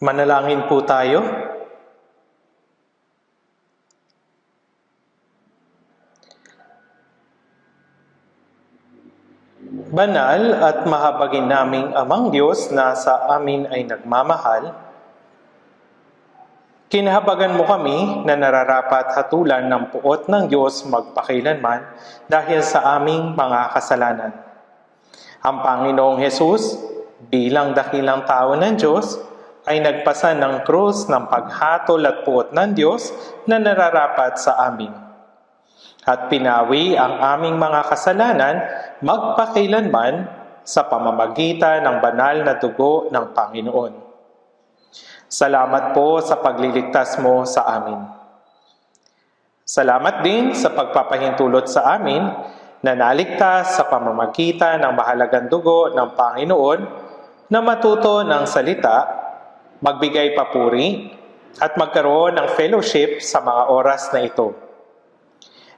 Manalangin po tayo. Banal at mahabagin naming Amang Diyos na sa amin ay nagmamahal, kinahabagan mo kami na nararapat hatulan ng puot ng Diyos magpakailanman dahil sa aming mga kasalanan. Ang Panginoong Hesus, bilang dakilang tao ng Diyos, ay nagpasa ng krus ng paghatol at puot ng Diyos na nararapat sa amin. At pinawi ang aming mga kasalanan magpakailanman sa pamamagitan ng banal na dugo ng Panginoon. Salamat po sa pagliligtas mo sa amin. Salamat din sa pagpapahintulot sa amin na naligtas sa pamamagitan ng mahalagang dugo ng Panginoon na matuto ng salita, magbigay papuri, at magkaroon ng fellowship sa mga oras na ito.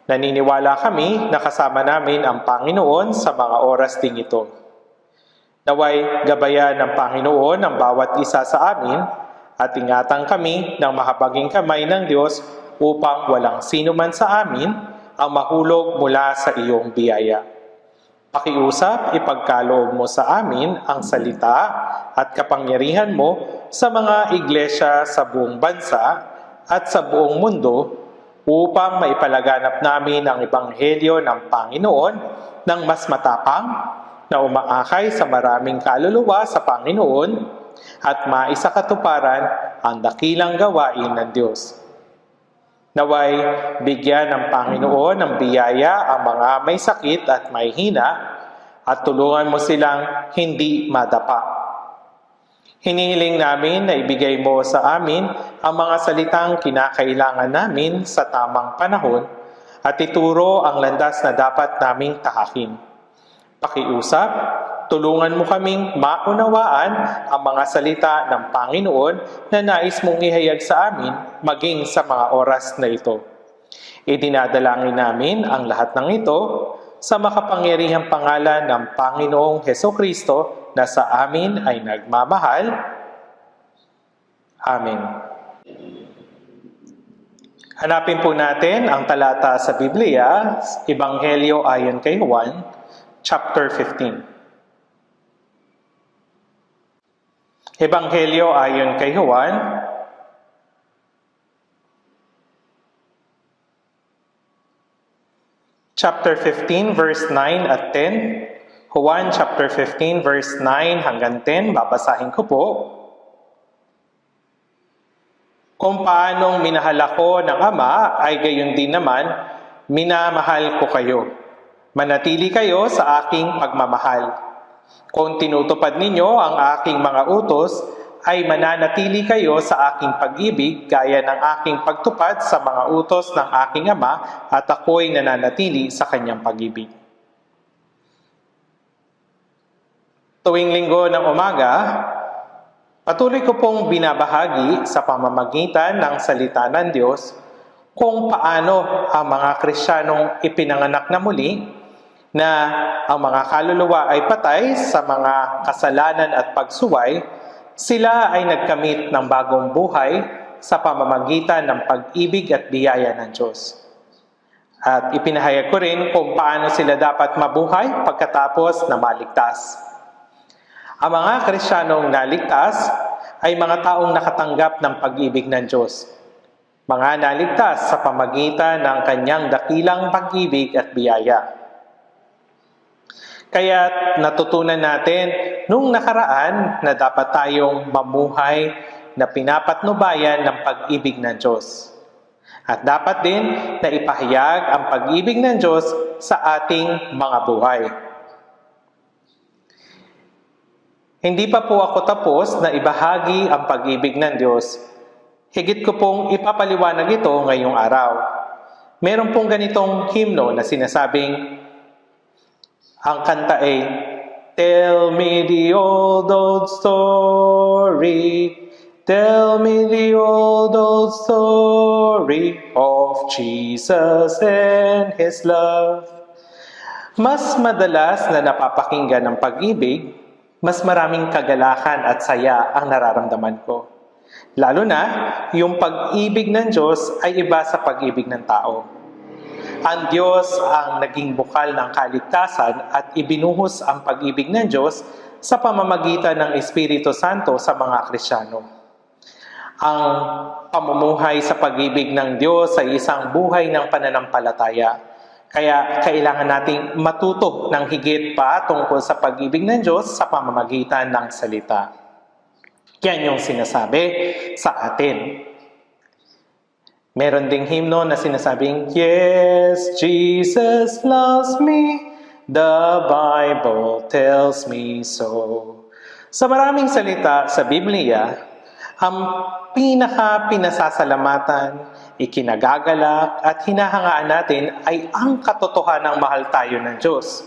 Naniniwala kami na kasama namin ang Panginoon sa mga oras ding ito. Naway gabayan ng Panginoon ang bawat isa sa amin at ingatan kami ng mahabaging kamay ng Diyos upang walang sino man sa amin ang mahulog mula sa iyong biyaya. Pakiusap, ipagkaloob mo sa amin ang salita at kapangyarihan mo sa mga iglesia sa buong bansa at sa buong mundo upang maipalaganap namin ang Ebanghelyo ng Panginoon ng mas matapang na umaakay sa maraming kaluluwa sa Panginoon at maisakatuparan ang dakilang gawain ng Diyos. Naway bigyan ng Panginoon ng biyaya ang mga may sakit at may hina at tulungan mo silang hindi madapa. Hinihiling namin na ibigay mo sa amin ang mga salitang kinakailangan namin sa tamang panahon at ituro ang landas na dapat naming tahakin. Pakiusap, tulungan mo kaming maunawaan ang mga salita ng Panginoon na nais mong ihayag sa amin maging sa mga oras na ito. Idinadalangin namin ang lahat ng ito sa makapangyarihang pangalan ng Panginoong Hesukristo na sa amin ay nagmamahal. Amen. Hanapin po natin ang talata sa Biblia, Ebanghelyo ayon kay Juan, chapter 15. Ebanghelyo ayon kay Juan, chapter 15, verse 9 at 10. Juan chapter 15, verse 9 hanggang 10, babasahin ko po. Kung paanong minahal ako ng Ama, ay gayon din naman, minamahal ko kayo. Manatili kayo sa aking pagmamahal. Kung tinutupad ninyo ang aking mga utos, ay mananatili kayo sa aking pag-ibig gaya ng aking pagtupad sa mga utos ng aking Ama at ako'y nananatili sa kanyang pag-ibig. Tuwing linggo ng umaga, patuloy ko pong binabahagi sa pamamagitan ng salita ng Diyos kung paano ang mga Kristiyanong ipinanganak na muli na ang mga kaluluwa ay patay sa mga kasalanan at pagsuway, sila ay nagkamit ng bagong buhay sa pamamagitan ng pag-ibig at biyaya ng Diyos. At ipinahayag ko rin kung paano sila dapat mabuhay pagkatapos na maligtas. Ang mga Kristiyanong naligtas ay mga taong nakatanggap ng pag-ibig ng Diyos. Mga naligtas sa pamagitan ng kanyang dakilang pag-ibig at biyaya. Kaya natutunan natin nung nakaraan na dapat tayong mamuhay na pinapatnubayan ng pag-ibig ng Diyos. At dapat din na ipahayag ang pag-ibig ng Diyos sa ating mga buhay. Hindi pa po ako tapos na ibahagi ang pag-ibig ng Diyos. Higit ko pong ipapaliwanag ito ngayong araw. Meron pong ganitong himno na sinasabing, ang kanta ay, tell me the old story, tell me the old story of Jesus and His love. Mas madalas na napapakinggan ng pag-ibig, mas maraming kagalakan at saya ang nararamdaman ko. Lalo na, yung pag-ibig ng Diyos ay iba sa pag-ibig ng tao. Ang Diyos ang naging bukal ng kaligtasan at ibinuhos ang pag-ibig ng Diyos sa pamamagitan ng Espiritu Santo sa mga Kristiyano. Ang pamumuhay sa pag-ibig ng Diyos ay isang buhay ng pananampalataya. Kaya kailangan nating matuto ng higit pa tungkol sa pag-ibig ng Diyos sa pamamagitan ng salita. Yan yung sinasabi sa atin. Meron ding hymno na sinasabing, Yes, Jesus loves me, the Bible tells me so. Sa maraming salita sa Biblia, ang pinaka-pinasasalamatan, ikinagagalak at hinahangaan natin ay ang katotohanang mahal tayo ng Diyos.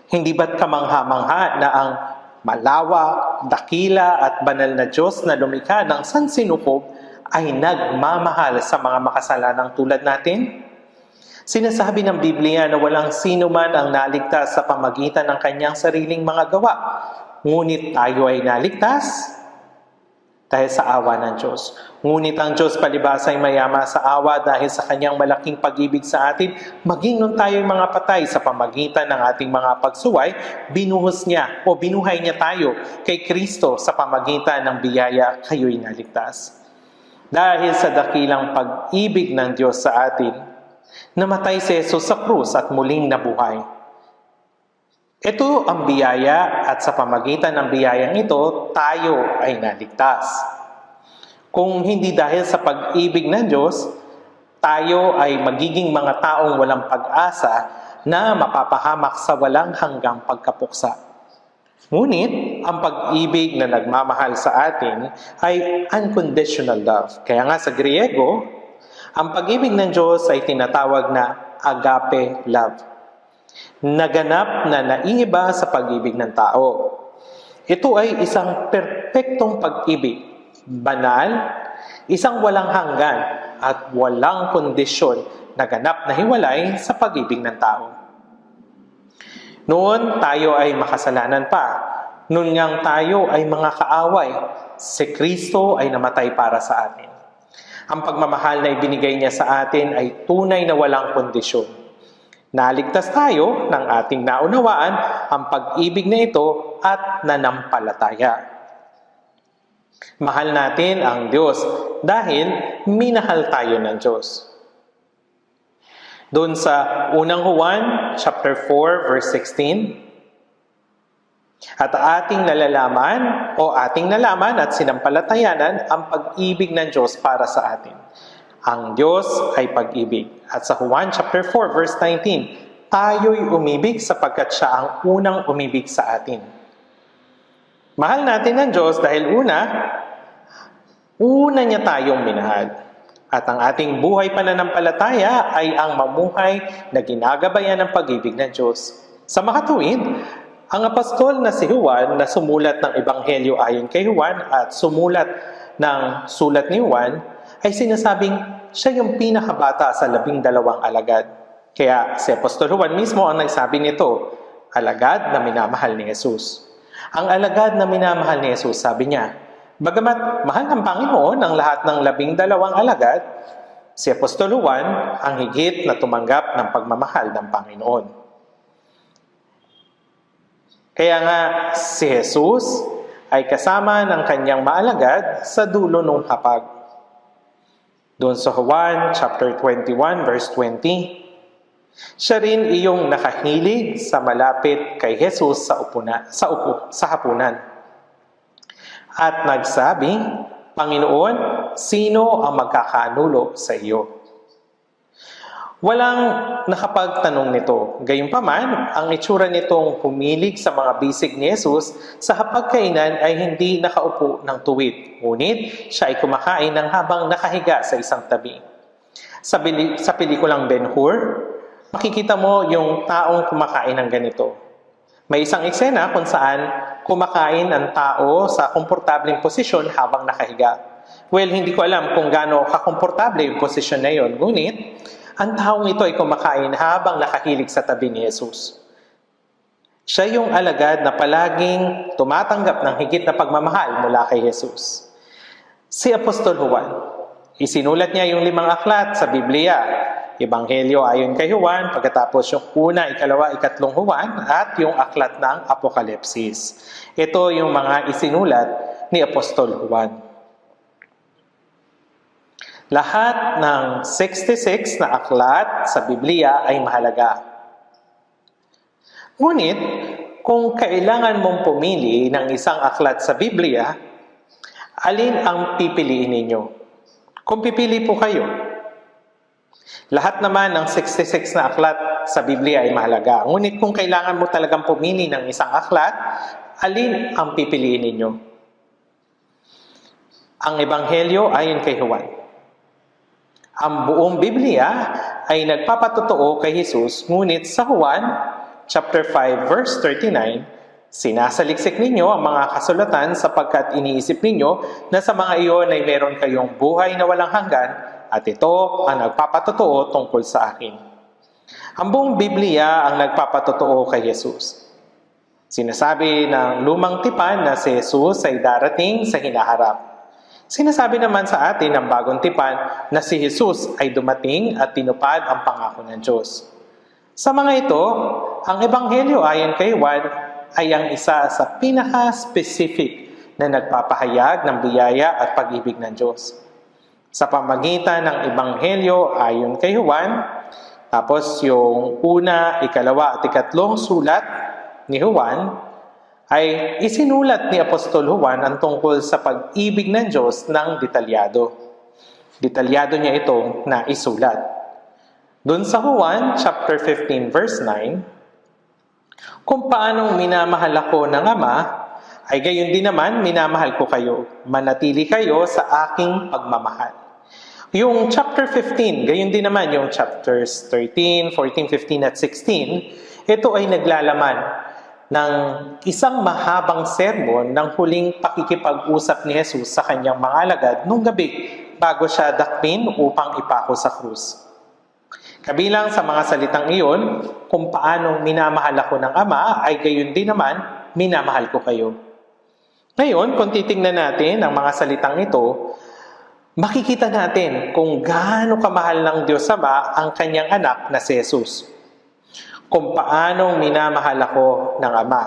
Hindi ba't kamangha-mangha na ang malawak, dakila at banal na Diyos na lumikha ng sansinukob ay nagmamahal sa mga makasalanang tulad natin? Sinasabi ng Biblia na walang sino man ang naligtas sa pamagitan ng kanyang sariling mga gawa. Ngunit tayo ay naligtas dahil sa awa ng Diyos. Ngunit ang Diyos palibhasa ay mayama sa awa dahil sa kanyang malaking pag-ibig sa atin, maging nung tayo'y mga patay sa pamagitan ng ating mga pagsuway, binuhos niya o binuhay niya tayo kay Kristo sa pamagitan ng biyaya, kayo'y naligtas. Dahil sa dakilang pag-ibig ng Diyos sa atin, namatay si Jesus sa krus at muling nabuhay. Ito ang biyaya at sa pamagitan ng biyayang ito, tayo ay naligtas. Kung hindi dahil sa pag-ibig ng Diyos, tayo ay magiging mga taong walang pag-asa na mapapahamak sa walang hanggang pagkapuksa. Ngunit, ang pag-ibig na nagmamahal sa atin ay unconditional love. Kaya nga sa Griego, ang pag-ibig ng Diyos ay tinatawag na agape love. Naganap na naiiba sa pag-ibig ng tao. Ito ay isang perpektong pag-ibig, banal, isang walang hanggan at walang kondisyon na ganap na hiwalay sa pag-ibig ng tao. Noon tayo ay makasalanan pa. Noon ngang tayo ay mga kaaway. Si Kristo ay namatay para sa atin. Ang pagmamahal na ibinigay niya sa atin ay tunay na walang kondisyon. Naligtas tayo ng ating naunawaan ang pag-ibig na ito at nanampalataya. Mahal natin ang Diyos dahil minahal tayo ng Diyos. Doon sa unang Juan, chapter 4, verse 16, at ating nalaman at sinampalatayanan ang pag-ibig ng Diyos para sa atin. Ang Diyos ay pag-ibig. At sa Juan chapter 4 verse 19, tayo'y umibig sapagkat siya ang unang umibig sa atin. Mahal natin ang Diyos dahil una niya tayong minahal. At ang ating buhay pananampalataya ay ang mamuhay na ginagabayan ng pag-ibig ng Diyos. Sa makatuwid, ang apostol na si Juan na sumulat ng Ebanghelyo ayon kay Juan at sumulat ng sulat ni Juan ay sinasabing siya yung pinakabata sa 12 alagad. Kaya si Apostol Juan mismo ang nagsabi nito, alagad na minamahal ni Jesus. Ang alagad na minamahal ni Jesus, sabi niya, bagamat mahal ng Panginoon ang lahat ng 12 alagad, si Apostol Juan ang higit na tumanggap ng pagmamahal ng Panginoon. Kaya nga si Jesus ay kasama ng kanyang maalagad sa dulo ng hapag. Doon sa Juan chapter 21 verse 20, siya rin iyong nakahilig sa malapit kay Jesus sa hapunan. At nagsabi, Panginoon, sino ang magkakanulo sa iyo? Walang nakapagtanong nito. Gayunpaman, ang itsura nitong humilig sa mga bisig ni Jesus sa hapagkainan ay hindi nakaupo ng tuwid. Ngunit, siya ay kumakain ng habang nakahiga sa isang tabi. Sa pelikulang Ben-Hur, makikita mo yung taong kumakain ng ganito. May isang eksena kung saan kumakain ang tao sa komportableng posisyon habang nakahiga. Well, hindi ko alam kung gaano kakomportable yung posisyon na yun. Ngunit, ang taong ito ay kumakain habang nakahilig sa tabi ni Jesus. Siya yung alagad na palaging tumatanggap ng higit na pagmamahal mula kay Jesus. Si Apostol Juan, isinulat niya yung 5 aklat sa Biblia. Ebanghelyo ayon kay Juan, pagkatapos yung una, ikalawa, ikatlong Juan, at yung aklat ng Apokalipsis. Ito yung mga isinulat ni Apostol Juan. Lahat ng 66 na aklat sa Biblia ay mahalaga. Ngunit, kung kailangan mong pumili ng isang aklat sa Biblia, alin ang pipiliin ninyo? Kung pipili po kayo, lahat naman ng 66 na aklat sa Biblia ay mahalaga. Ngunit kung kailangan mo talagang pumili ng isang aklat, alin ang pipiliin ninyo? Ang Ebanghelyo ayon kay Juan. Ang buong Biblia ay nagpapatotoo kay Jesus, ngunit sa Juan, chapter 5, verse 39, sinasaliksik ninyo ang mga kasulatan sapagkat iniisip ninyo na sa mga iyon ay meron kayong buhay na walang hanggan, at ito ang nagpapatotoo tungkol sa akin. Ang buong Biblia ang nagpapatotoo kay Jesus. Sinasabi ng lumang tipan na si Jesus ay darating sa hinaharap. Sinasabi naman sa atin ng bagong tipan na si Jesus ay dumating at tinupad ang pangako ng Diyos. Sa mga ito, ang Ebanghelyo ayon kay Juan ay ang isa sa pinaka-specific na nagpapahayag ng biyaya at pag-ibig ng Diyos. Sa pamagitan ng Ebanghelyo ayon kay Juan, tapos yung una, ikalawa at ikatlong sulat ni Juan, ay isinulat ni Apostol Juan ang tungkol sa pag-ibig ng Diyos ng detalyado. Detalyado niya itong naisulat. Doon sa Juan, chapter 15, verse 9, kung paanong minamahal ako ng Ama, ay gayon din naman minamahal ko kayo. Manatili kayo sa aking pagmamahal. Yung chapter 15, gayon din naman yung chapters 13, 14, 15 at 16, ito ay naglalaman ng isang mahabang sermon ng huling pakikipag-usap ni Jesus sa kanyang mga alagad nung gabi bago siya dakpin upang ipako sa krus. Kabilang sa mga salitang iyon, kung paano minamahal ako ng Ama, ay gayon din naman minamahal ko kayo. Ngayon, kung titingnan natin ang mga salitang ito, makikita natin kung gaano kamahal ng Diyos Ama ang kanyang anak na si Jesus. Kung paano minamahal ako ng Ama.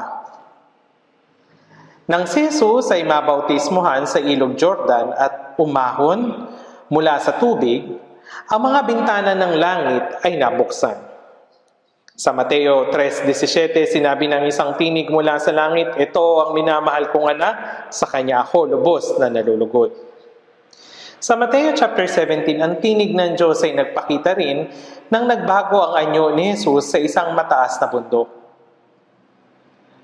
Nang si Jesus ay mabautismuhan sa ilog Jordan at umahon mula sa tubig, ang mga bintana ng langit ay nabuksan. Sa Mateo 3:17, sinabi ng isang tinig mula sa langit, "Ito ang minamahal kong anak, sa kanya ako lubos na nalulugod." Sa Mateo chapter 17, ang tinig ng Diyos ay nagpakita rin nang nagbago ang anyo ni Jesus sa isang mataas na bundok.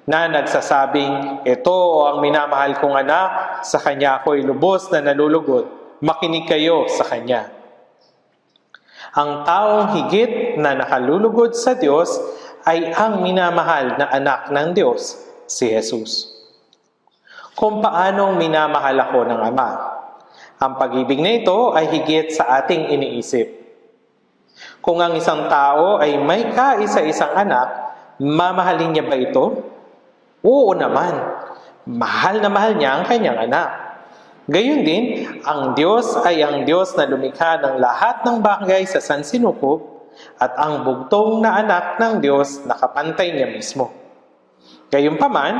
Na nagsasabing, "Ito ang minamahal kong anak, sa kanya ako'y lubos na nalulugod. Makinig kayo sa kanya." Ang taong higit na nakalulugod sa Diyos ay ang minamahal na anak ng Diyos, si Jesus. Kung paanong minamahal ako ng Ama. Ang pag-ibig na ito ay higit sa ating iniisip. Kung ang isang tao ay may kaisa-isang anak, mamahalin niya ba ito? Oo naman. Mahal na mahal niya ang kanyang anak. Gayun din, ang Diyos ay ang Diyos na lumikha ng lahat ng bagay sa sansinukob at ang bugtong na anak ng Diyos na kapantay niya mismo. Gayunpaman,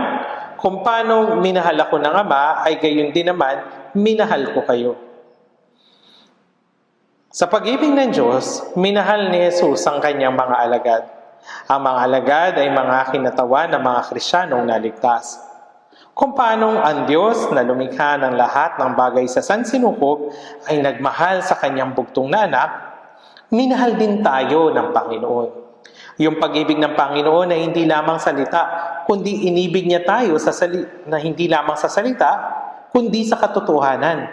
kung paano minahal ako ng Ama, ay gayon din naman minahal ko kayo. Sa pag-ibig ng Diyos, minahal ni Jesus ang kanyang mga alagad. Ang mga alagad ay mga kinatawan ng mga Kristiyanong naligtas. Kung paanong ang Diyos na lumikha ng lahat ng bagay sa sansinukob ay nagmahal sa kanyang bugtong na anak, minahal din tayo ng Panginoon. Yung pag-ibig ng Panginoon ay hindi lamang salita, kundi inibig niya tayo na hindi lamang sa salita, kundi sa katotohanan.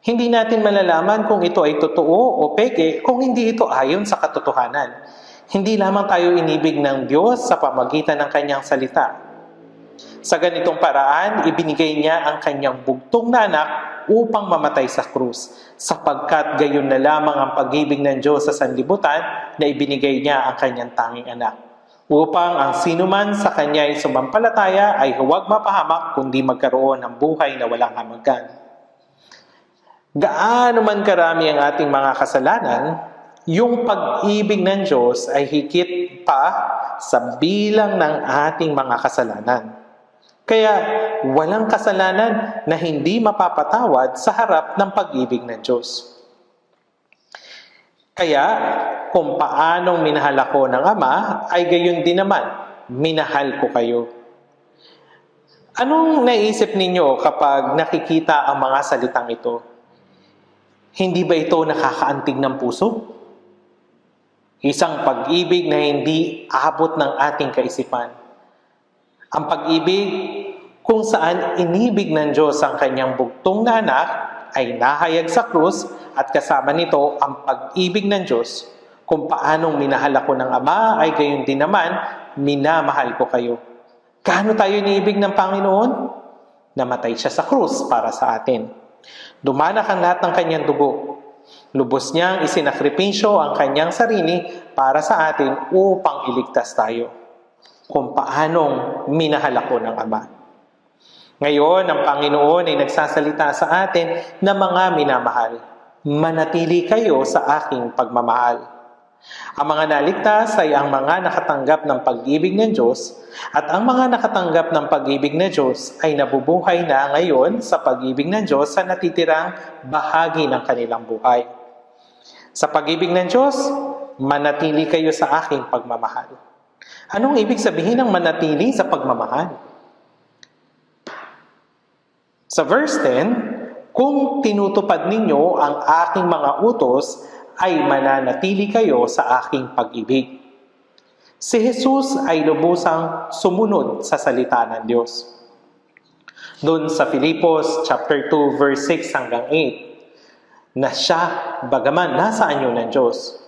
Hindi natin malalaman kung ito ay totoo o peke kung hindi ito ayon sa katotohanan. Hindi lamang tayo inibig ng Diyos sa pamagitan ng kanyang salita. Sa ganitong paraan, ibinigay niya ang kanyang bugtong na anak upang mamatay sa krus, sapagkat gayon na lamang ang pag-ibig ng Diyos sa sanlibutan na ibinigay niya ang kanyang tanging anak, upang ang sinuman sa kanya ay sumampalataya ay huwag mapahamak kundi magkaroon ng buhay na walang hanggan. Gaano man karami ang ating mga kasalanan, yung pag-ibig ng Diyos ay higit pa sa bilang ng ating mga kasalanan. Kaya walang kasalanan na hindi mapapatawad sa harap ng pag-ibig ng Diyos. Kaya kung paanong minahal ako ng Ama, ay gayon din naman, minahal ko kayo. Anong naisip ninyo kapag nakikita ang mga salitang ito? Hindi ba ito nakakaantig ng puso? Isang pag-ibig na hindi abot ng ating kaisipan. Ang pag-ibig kung saan inibig ng Diyos ang kanyang bugtong na anak ay nahayag sa krus at kasama nito ang pag-ibig ng Diyos. Kung paanong minahal ako ng Ama ay gayon din naman, minamahal ko kayo. Gaano tayo iniibig ng Panginoon? Namatay siya sa krus para sa atin. Dumanak ang lahat ng kanyang dugo. Lubos niyang isinakripisyo ang kanyang sarili para sa atin upang iligtas tayo. Kung paanong minahal ako ng Ama. Ngayon, ang Panginoon ay nagsasalita sa atin na mga minamahal. Manatili kayo sa aking pagmamahal. Ang mga naligtas ay ang mga nakatanggap ng pag-ibig ng Diyos at ang mga nakatanggap ng pag-ibig ng Diyos ay nabubuhay na ngayon sa pag-ibig ng Diyos sa natitirang bahagi ng kanilang buhay. Sa pag-ibig ng Diyos, manatili kayo sa aking pagmamahal. Anong ibig sabihin ng manatili sa pagmamahal? Sa verse 10, kung tinutupad ninyo ang aking mga utos, ay mananatili kayo sa aking pag-ibig. Si Jesus ay lubusang sumunod sa salita ng Diyos. Doon sa Filipos chapter 2 verse 6 hanggang 8, na siya bagaman nasa anyo ng Diyos.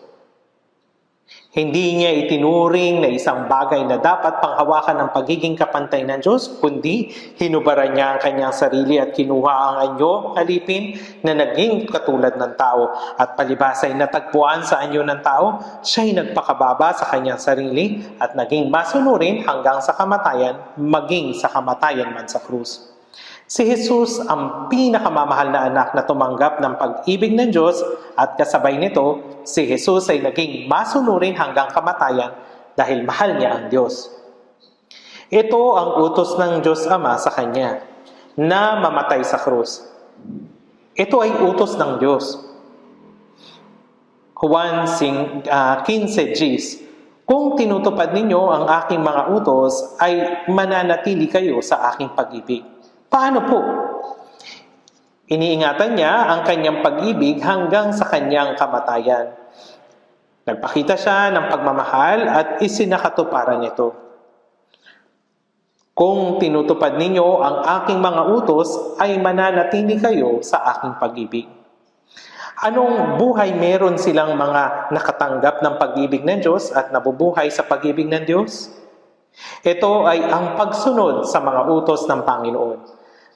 Hindi niya itinuring na isang bagay na dapat panghawakan ng pagiging kapantay ng Diyos, kundi hinubaran niya ang kanyang sarili at kinuha ang anyo, alipin, na naging katulad ng tao. At palibas ay natagpuan sa anyo ng tao, siya'y nagpakababa sa kanyang sarili at naging masunurin hanggang sa kamatayan, maging sa kamatayan man sa krus. Si Jesus ang pinakamamahal na anak na tumanggap ng pag-ibig ng Diyos at kasabay nito, si Jesus ay naging masunurin hanggang kamatayan dahil mahal niya ang Diyos. Ito ang utos ng Diyos Ama sa Kanya na mamatay sa krus. Ito ay utos ng Diyos. Juan 15:10, kung tinutupad ninyo ang aking mga utos, ay mananatili kayo sa aking pag-ibig. Paano po? Iniingatan niya ang kanyang pag-ibig hanggang sa kanyang kamatayan. Nagpakita siya ng pagmamahal at isinakatuparan nito. Kung tinutupad ninyo ang aking mga utos, ay mananatili kayo sa aking pag-ibig. Anong buhay meron silang mga nakatanggap ng pag-ibig ng Diyos at nabubuhay sa pag-ibig ng Diyos? Ito ay ang pagsunod sa mga utos ng Panginoon.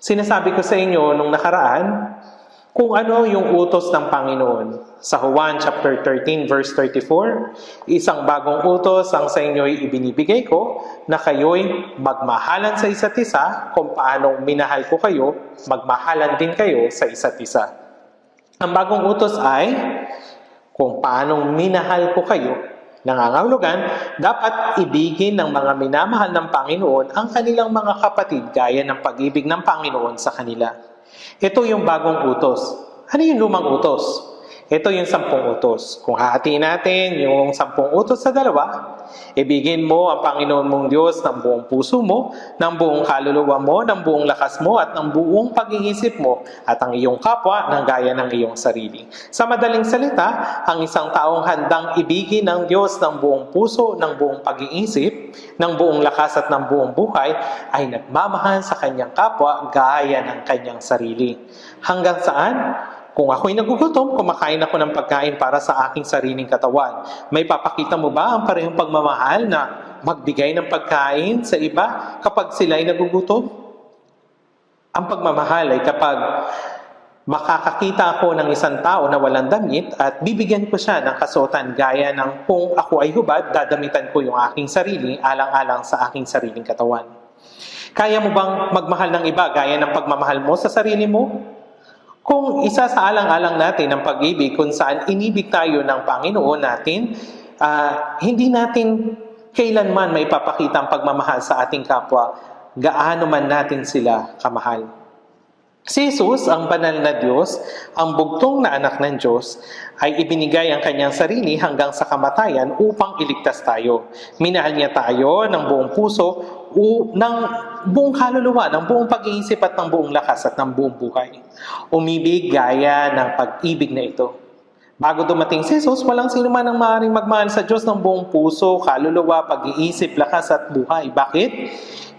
Sinasabi ko sa inyo nung nakaraan kung ano yung utos ng Panginoon. Sa Juan chapter 13 verse 34, isang bagong utos ang sa inyo'y ibinibigay ko na kayo'y magmahalan sa isa't isa kung paanong minahal ko kayo, magmahalan din kayo sa isa't isa. Ang bagong utos ay kung paanong minahal ko kayo. Nangangahulugan, dapat ibigin ng mga minamahal ng Panginoon ang kanilang mga kapatid gaya ng pag-ibig ng Panginoon sa kanila. Ito yung bagong utos. Ano yung lumang utos? Ito yung 10 utos. Kung hahatiin natin yung 10 utos sa dalawa, ibigin mo ang Panginoon mong Diyos ng buong puso mo, ng buong kaluluwa mo, ng buong lakas mo, at ng buong pag-iisip mo, at ang iyong kapwa ng gaya ng iyong sarili. Sa madaling salita, ang isang taong handang ibigin ng Diyos ng buong puso, ng buong pag-iisip, ng buong lakas at ng buong buhay, ay nagmamahal sa kanyang kapwa gaya ng kanyang sarili. Hanggang saan? Kung ako'y nagugutom, kumakain ako ng pagkain para sa aking sariling katawan. May papakita mo ba ang parehong pagmamahal na magbigay ng pagkain sa iba kapag sila'y nagugutom? Ang pagmamahal ay kapag makakakita ako ng isang tao na walang damit at bibigyan ko siya ng kasuotan gaya ng kung ako ay hubad, dadamitan ko yung aking sarili alang-alang sa aking sariling katawan. Kaya mo bang magmahal ng iba gaya ng pagmamahal mo sa sarili mo? Kung isa sa alang-alang natin ang pag-ibig kung saan inibig tayo ng Panginoon natin, hindi natin kailanman may papakita ang pagmamahal sa ating kapwa, gaano man natin sila kamahal. Si Jesus, ang banal na Diyos, ang bugtong na anak ng Diyos, ay ibinigay ang kanyang sarili hanggang sa kamatayan upang iligtas tayo. Minahal niya tayo ng buong puso, ng buong kaluluwa, ng buong pag-iisip at ng buong lakas at ng buong buhay. Umibig gaya ng pag-ibig na ito. Bago dumating si Jesus, walang sino man ang maaaring magmahal sa Diyos ng buong puso, kaluluwa, pag-iisip, lakas at buhay. Bakit?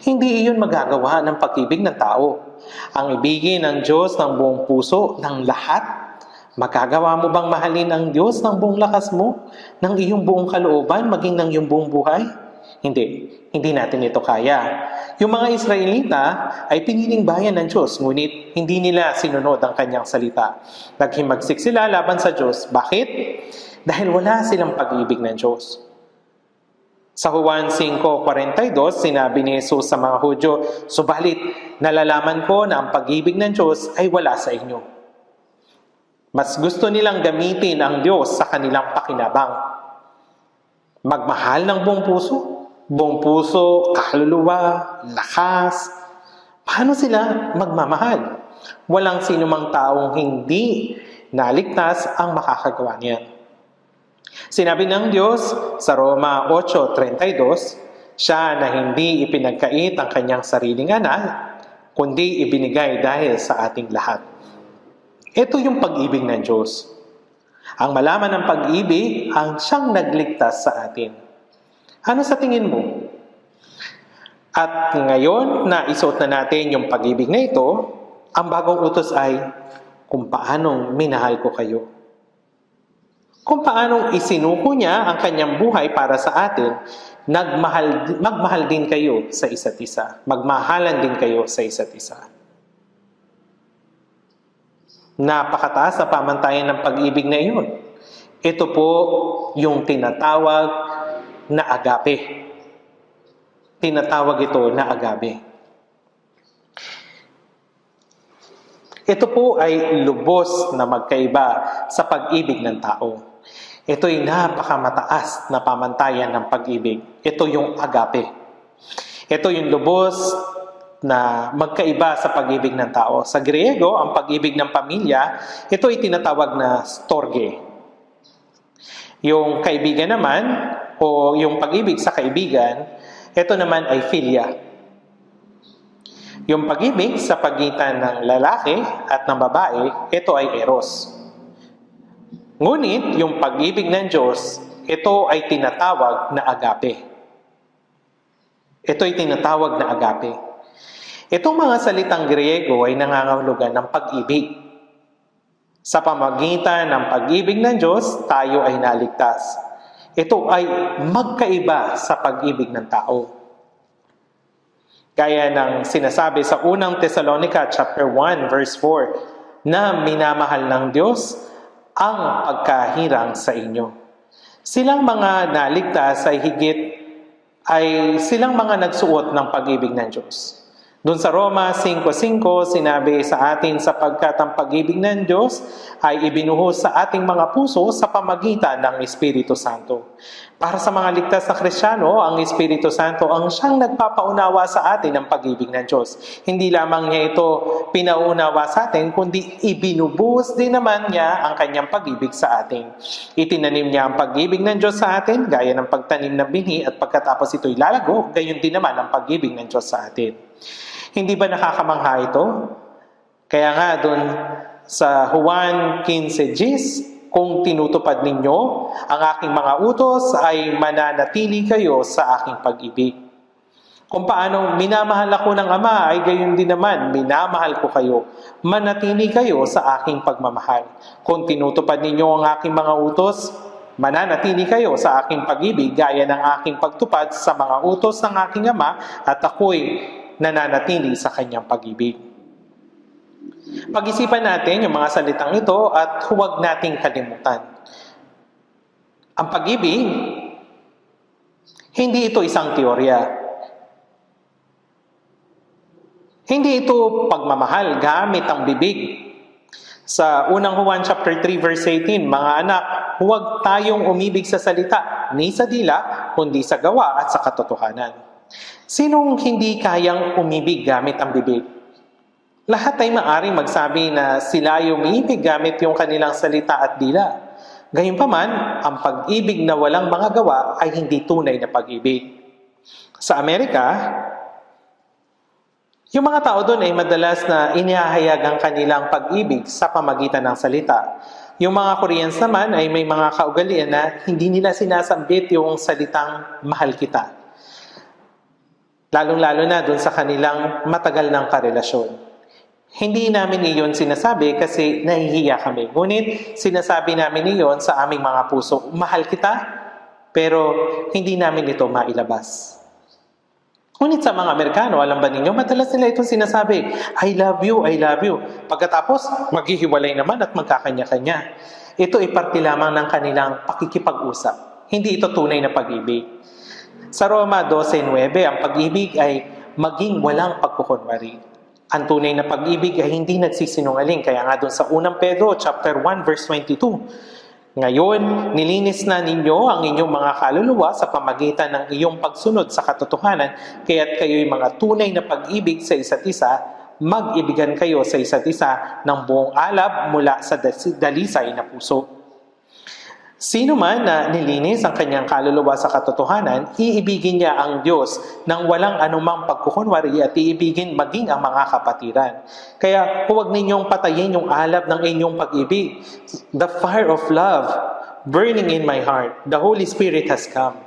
Hindi iyon magagawa ng pag-ibig ng tao. Ang ibigin ng Diyos ng buong puso, ng lahat. Magagawa mo bang mahalin ang Diyos ng buong lakas mo, ng iyong buong kalooban, maging ng iyong buong buhay? Hindi. Hindi natin ito kaya. Yung mga Israelita ay piniling bayan ng Diyos, ngunit hindi nila sinunod ang kanyang salita. Naghimagsik sila laban sa Diyos. Bakit? Dahil wala silang pag-ibig ng Diyos. Sa Juan 5:42, sinabi ni Jesus sa mga Hudyo, "Subalit, nalalaman ko na ang pag-ibig ng Diyos ay wala sa inyo." Mas gusto nilang gamitin ang Diyos sa kanilang pakinabang. Magmahal ng buong puso, kaluluwa, lakas. Paano sila magmamahal? Walang sinumang taong hindi naligtas ang makakagawa niyan. Sinabi ng Diyos sa Roma 8:32, siya na hindi ipinagkait ang kanyang sariling anak, kundi ibinigay dahil sa ating lahat. Ito yung pag-ibig ng Diyos. Ang malaman ng pag-ibig ang siyang nagligtas sa atin. Ano sa tingin mo? At ngayon na isuot na natin yung pag-ibig na ito, ang bagong utos ay kung paanong minahal ko kayo. Kung paanong isinuko niya ang kanyang buhay para sa atin, magmahal din kayo sa isa't isa. Magmahalan din kayo sa isa't isa. Napakataas na pamantayan ng pag-ibig na iyon. Ito po yung tinatawag na agape. Tinatawag ito na agape. Ito po ay lubos na magkaiba sa pag-ibig ng tao. Ito'y napakamataas na pamantayan ng pag-ibig. Ito yung agape. Ito yung lubos na magkaiba sa pag-ibig ng tao. Sa Griego, ang pag-ibig ng pamilya, ito ay tinatawag na storge. Yung kaibigan naman, o yung pag-ibig sa kaibigan, ito naman ay philia. Yung pag-ibig sa pagitan ng lalaki at ng babae, ito ay eros. Ngunit, yung pag-ibig ng Diyos, ito ay tinatawag na agape. Ito ay tinatawag na agape. Itong mga salitang Griego ay nangangahulugan ng pag-ibig. Sa pamagitan ng pag-ibig ng Diyos, tayo ay naligtas. Ito ay magkaiba sa pag-ibig ng tao. Gaya ng sinasabi sa unang Thessalonica chapter 1 verse 4 na minamahal ng Diyos ang pagkahirang sa inyo. Silang mga naligtas ay silang mga nagsuot ng pag-ibig ng Diyos. Doon sa Roma 5:5, sinabi sa atin sapagkat ang pag-ibig ng Diyos ay ibinuhos sa ating mga puso sa pamagitan ng Espiritu Santo. Para sa mga ligtas na Kristiyano, ang Espiritu Santo ang siyang nagpapaunawa sa atin ng pag-ibig ng Diyos. Hindi lamang niya ito pinaunawa sa atin, kundi ibinubuhos din naman niya ang kanyang pag-ibig sa atin. Itinanim niya ang pag-ibig ng Diyos sa atin, gaya ng pagtanim ng binhi at pagkatapos ito'y lalago, gayon din naman ang pag-ibig ng Diyos sa atin. Hindi ba nakakamangha ito? Kaya nga doon sa Juan 15:10, kung tinutupad ninyo ang aking mga utos ay mananatili kayo sa aking pag-ibig. Kung paano minamahal ako ng Ama ay gayon din naman minamahal ko kayo. Manatili kayo sa aking pagmamahal. Kung tinutupad ninyo ang aking mga utos, mananatili kayo sa aking pag-ibig gaya ng aking pagtupad sa mga utos ng aking Ama at ako'y nananatili sa kanyang pag-ibig. Pag-isipan natin yung mga salitang ito at huwag nating kalimutan. Ang pag-ibig, hindi ito isang teorya. Hindi ito pagmamahal gamit ang bibig. Sa unang Juan chapter 3 verse 18, mga anak, huwag tayong umibig sa salita, ni sa dila, kundi sa gawa at sa katotohanan. Sinong hindi kayang umibig gamit ang bibig? Lahat ay maaring magsabi na sila ay umiibig gamit yung kanilang salita at dila. Gayunpaman, ang pag-ibig na walang mga gawa ay hindi tunay na pag-ibig. Sa Amerika, yung mga tao doon ay madalas na inihahayag ang kanilang pag-ibig sa pamagitan ng salita. Yung mga Koreans naman ay may mga kaugalian na hindi nila sinasambit yung salitang mahal kita. Lalong-lalo na doon sa kanilang matagal ng karelasyon. Hindi namin iyon sinasabi kasi nahihiya kami. Ngunit sinasabi namin iyon sa aming mga puso, mahal kita, pero hindi namin ito mailabas. Ngunit sa mga Amerikano, alam ba ninyo, madalas nila itong sinasabi, I love you, I love you. Pagkatapos, maghihiwalay naman at magkakanya-kanya. Ito ay parte lamang ng kanilang pakikipag-usap. Hindi ito tunay na pag-ibig. Sa Roma 12:9, ang pag-ibig ay maging walang pagkukunwari. Ang tunay na pag-ibig ay hindi nagsisinungaling. Kaya nga doon sa 1 Pedro chapter 1 verse 22, ngayon, nilinis na ninyo ang inyong mga kaluluwa sa pamagitan ng iyong pagsunod sa katotohanan, kaya't kayo'y mga tunay na pag-ibig sa isa't isa, mag-ibigan kayo sa isa't isa ng buong alab mula sa dalisay na puso. Sino man na nilinis ang kanyang kaluluwa sa katotohanan, iibigin niya ang Diyos nang walang anumang pagkukunwari at iibigin maging ang mga kapatiran. Kaya huwag ninyong patayin yung alab ng inyong pag-ibig. The fire of love burning in my heart. The Holy Spirit has come.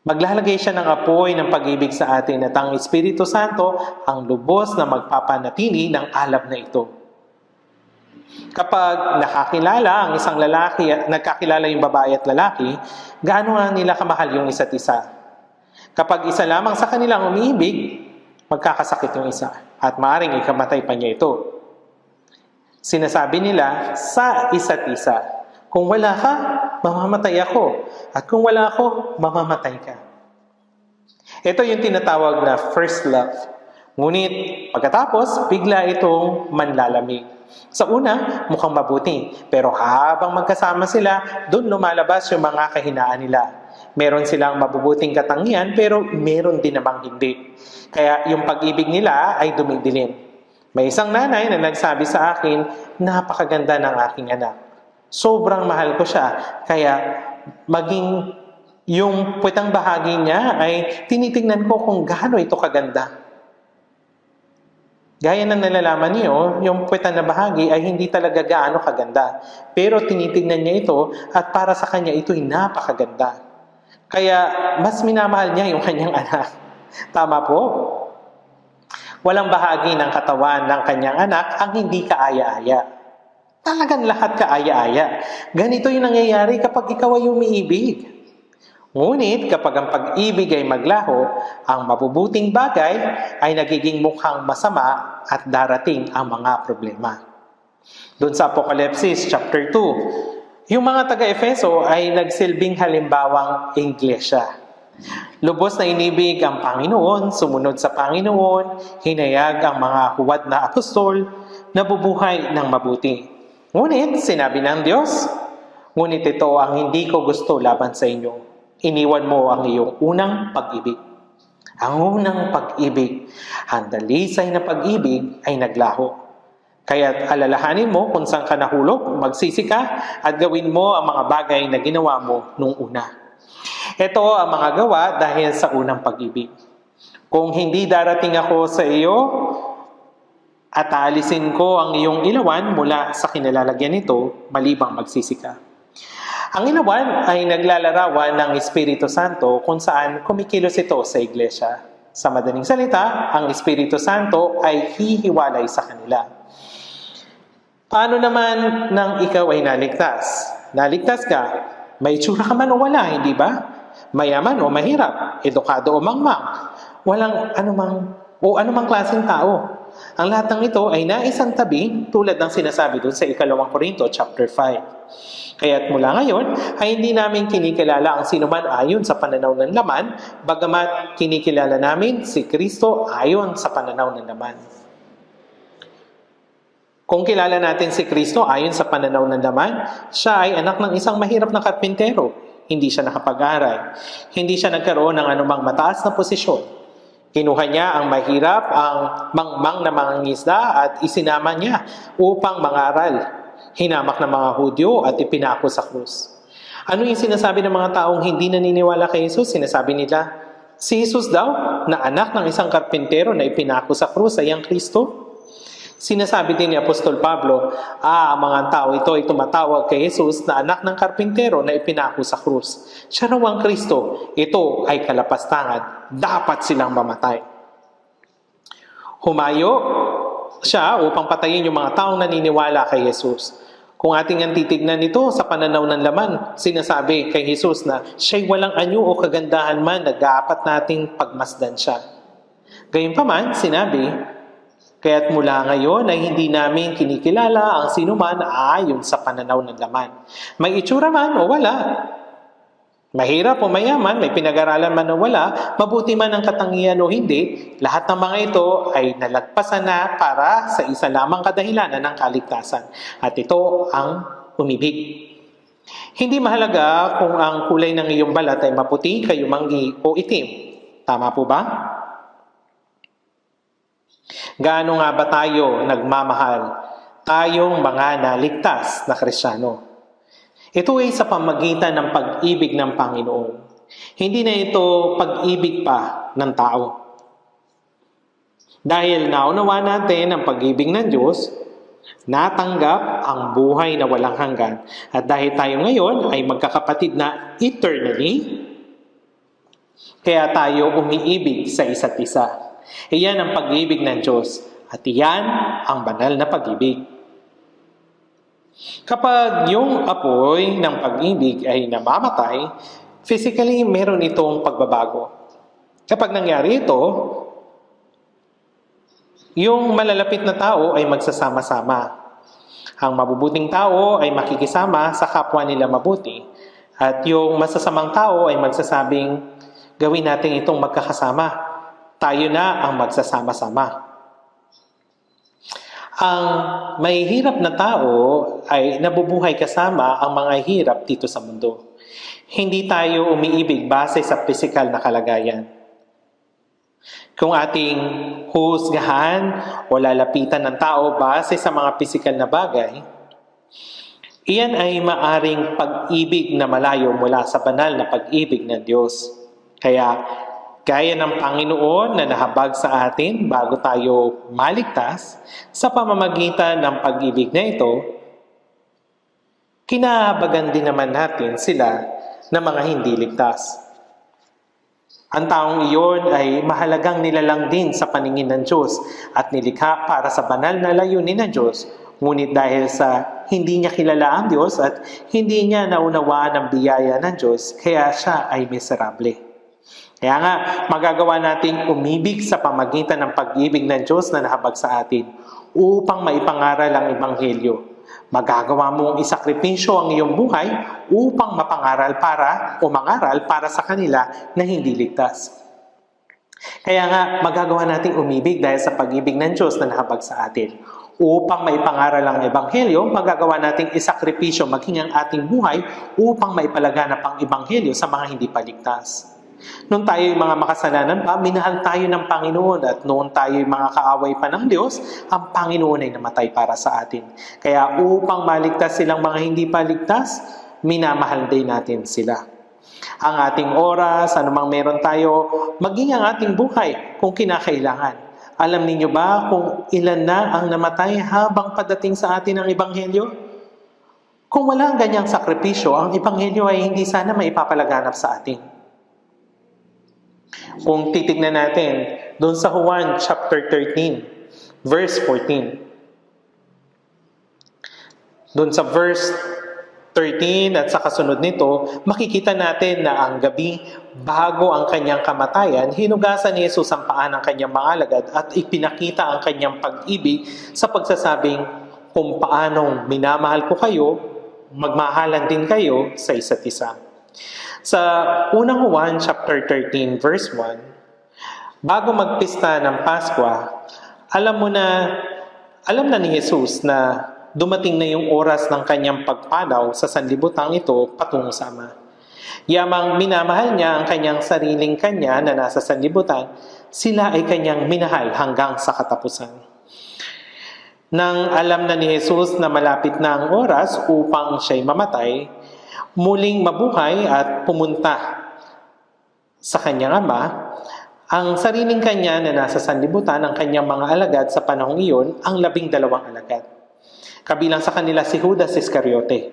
Maglalagay siya ng apoy ng pag-ibig sa atin at ang Espiritu Santo ang lubos na magpapanatili ng alab na ito. Kapag nakakilala ang isang lalaki at nagkakilala yung babae at lalaki, gaano nga nila kamahal yung isa't isa? Kapag isa lamang sa kanilang umiibig, magkakasakit yung isa at maaaring ikamatay pa niya ito. Sinasabi nila sa isa't isa, kung wala ka, mamamatay ako. At kung wala ako, mamamatay ka. Ito yung tinatawag na first love. Ngunit pagkatapos, bigla itong manlalamig. Sa una, mukhang mabuti. Pero habang magkasama sila, doon lumalabas yung mga kahinaan nila. Meron silang mabubuting katangian, pero meron din namang hindi. Kaya yung pag-ibig nila ay dumidilim. May isang nanay na nagsabi sa akin, napakaganda ng aking anak. Sobrang mahal ko siya. Kaya maging yung puwetang bahagi niya ay tinitingnan ko kung gaano ito kaganda. Gaya ng nalalaman niyo, yung puwetan na bahagi ay hindi talaga gaano kaganda. Pero tinitingnan niya ito at para sa kanya ito'y napakaganda. Kaya mas minamahal niya yung kanyang anak. Tama po? Walang bahagi ng katawan ng kanyang anak ang hindi kaaya-aya. Talagang lahat kaaya-aya. Ganito yung nangyayari kapag ikaw ay umiibig. Ngunit kapag ang pag-ibig ay maglaho, ang mabubuting bagay ay nagiging mukhang masama at darating ang mga problema. Doon sa Apokalipsis chapter 2, yung mga taga-Efeso ay nagsilbing halimbawang iglesia. Lubos na inibig ang Panginoon, sumunod sa Panginoon, hinayag ang mga huwad na apostol, nabubuhay ng mabuti. Ngunit sinabi ng Diyos, ngunit ito ang hindi ko gusto laban sa inyo. Iniwan mo ang iyong unang pag-ibig. Ang unang pag-ibig, ang dalisay na pag-ibig ay naglaho. Kaya alalahanin mo kung saan ka nahulog, magsisi ka at gawin mo ang mga bagay na ginawa mo nung una. Ito ang mga gawa dahil sa unang pag-ibig. Kung hindi darating ako sa iyo at aalisin ko ang iyong ilawan mula sa kinalalagyan nito, malibang magsisi ka. Ang ilawan ay naglalarawan ng Espiritu Santo kung saan kumikilos ito sa iglesia. Sa madaling salita, ang Espiritu Santo ay hihiwalay sa kanila. Paano naman nang ikaw ay naligtas? Naligtas ka, may itsura ka man o wala, hindi ba? Mayaman o mahirap, edukado o mangmang, walang anumang klaseng tao. Ang lahat ng ito ay naisang tabi tulad ng sinasabi doon sa 2 Korinto chapter 5. Kaya't mula ngayon ay hindi namin kinikilala ang sinuman ayon sa pananaw ng laman, bagamat kinikilala namin si Kristo ayon sa pananaw ng laman. Kung kilala natin si Kristo ayon sa pananaw ng laman, siya ay anak ng isang mahirap na karpintero. Hindi siya nakapag-aral. Hindi siya nagkaroon ng anumang mataas na posisyon. Kinuha niya ang mahirap, ang mangmang na mangingisda at isinama niya upang mangaral. Hinamak ng mga Hudyo at ipinako sa krus. Ano yung sinasabi ng mga taong hindi naniniwala kay Jesus? Sinasabi nila, si Jesus daw na anak ng isang karpintero na ipinako sa krus ay ang Kristo. Sinasabi din ni Apostol Pablo, ang mga tao ito ay tumatawag kay Jesus na anak ng karpintero na ipinako sa krus. Siya raw ang Kristo. Ito ay kalapastangan. Dapat silang mamatay. Humayo siya upang patayin yung mga taong naniniwala kay Jesus. Kung ating ang titignan nito sa pananaw ng laman, sinasabi kay Jesus na siya'y walang anyo o kagandahan man na dapat nating pagmasdan siya. Gayunpaman, sinabi, kaya't mula ngayon ay hindi namin kinikilala ang sinuman ayon sa pananaw ng laman. May itsura man o wala, mahirap o mayaman, may pinag-aralan man o wala, mabuti man ang katangian o hindi, lahat ng mga ito ay nalagpasan na para sa isa lamang kadahilanan ng kaligtasan. At ito ang umibig. Hindi mahalaga kung ang kulay ng iyong balat ay maputi, kayumanggi o itim. Tama po ba? Gaano nga ba tayo nagmamahal? Tayong mga naligtas na Kristiyano. Ito ay sa pamagitan ng pag-ibig ng Panginoon. Hindi na ito pag-ibig pa ng tao. Dahil naunawa natin ang pag-ibig ng Diyos, natanggap ang buhay na walang hanggan. At dahil tayo ngayon ay magkakapatid na eternally, kaya tayo umiibig sa isa't isa. Iyan ang pag-ibig ng Diyos at iyan ang banal na pag-ibig. Kapag yung apoy ng pag-ibig ay namamatay, physically meron itong pagbabago. Kapag nangyari ito, yung malalapit na tao ay magsasama-sama. Ang mabubuting tao ay makikisama sa kapwa nila mabuti. At yung masasamang tao ay magsasabing, gawin natin itong magkakasama. Tayo na ang magsasama-sama. Ang mahihirap na tao ay nabubuhay kasama ang mga hirap dito sa mundo. Hindi tayo umiibig base sa pisikal na kalagayan. Kung ating husgahan o lalapitan ng tao base sa mga pisikal na bagay, iyan ay maaring pag-ibig na malayo mula sa banal na pag-ibig ng Diyos. Kaya, gaya ng Panginoon na nahabag sa atin bago tayo maligtas, sa pamamagitan ng pag-ibig na ito, kinahabagan din naman natin sila na mga hindi ligtas. Ang taong iyon ay mahalagang nilalang din sa paningin ng Diyos at nilikha para sa banal na layunin ng Diyos. Ngunit dahil sa hindi niya kilala ang Diyos at hindi niya naunawaan ang biyaya ng Diyos, kaya siya ay miserable. Kaya nga, magagawa nating umibig sa pamagitan ng pag-ibig ng Diyos na nahabag sa atin upang maipangaral ang Ebanghelyo. Magagawa mong isakripisyo ang iyong buhay upang mangaral para sa kanila na hindi ligtas. Kaya nga, magagawa nating umibig dahil sa pag-ibig ng Diyos na nahabag sa atin. Upang maipangaral ang Ebanghelyo, magagawa nating isakripisyo maging ang ating buhay upang maipalaganap ang Ebanghelyo sa mga hindi paligtas. Noon tayo yung mga makasalanan pa, minahal tayo ng Panginoon at noon tayo yung mga kaaway pa ng Diyos, ang Panginoon ay namatay para sa atin. Kaya upang maligtas silang mga hindi paligtas, minamahal din natin sila. Ang ating oras, anumang meron tayo, maging ang ating buhay kung kinakailangan. Alam niyo ba kung ilan na ang namatay habang padating sa atin ang Ebanghelyo? Kung wala ang ganyang sakripisyo, ang Ebanghelyo ay hindi sana maipapalaganap sa atin. Kung titignan natin, doon sa Juan chapter 13, verse 14. Doon sa verse 13 at sa kasunod nito, makikita natin na ang gabi bago ang kanyang kamatayan, hinugasan ni Jesus ang paa ng kanyang mga alagad at ipinakita ang kanyang pag-ibig sa pagsasabing, kung paanong minamahal ko kayo, magmahalan din kayo sa isa't isa. Sa unang Juan chapter 13 verse 1, bago magpista ng Paskwa, alam mo na Alam na ni Jesus na dumating na yung oras ng kanyang pagpanaw sa sanlibutan ito patungo sa Ama. Yamang minamahal niya ang kanyang sariling kanya na nasa sanlibutan, sila ay kanyang minahal hanggang sa katapusan. Nang alam na ni Jesus na malapit na ang oras upang siya'y mamatay, muling mabuhay at pumunta sa kanyang Ama, ang sariling kanya na nasa sanlibutan, ang kanyang mga alagad sa panahong iyon, ang 12 alagad. Kabilang sa kanila si Judas Iscariote.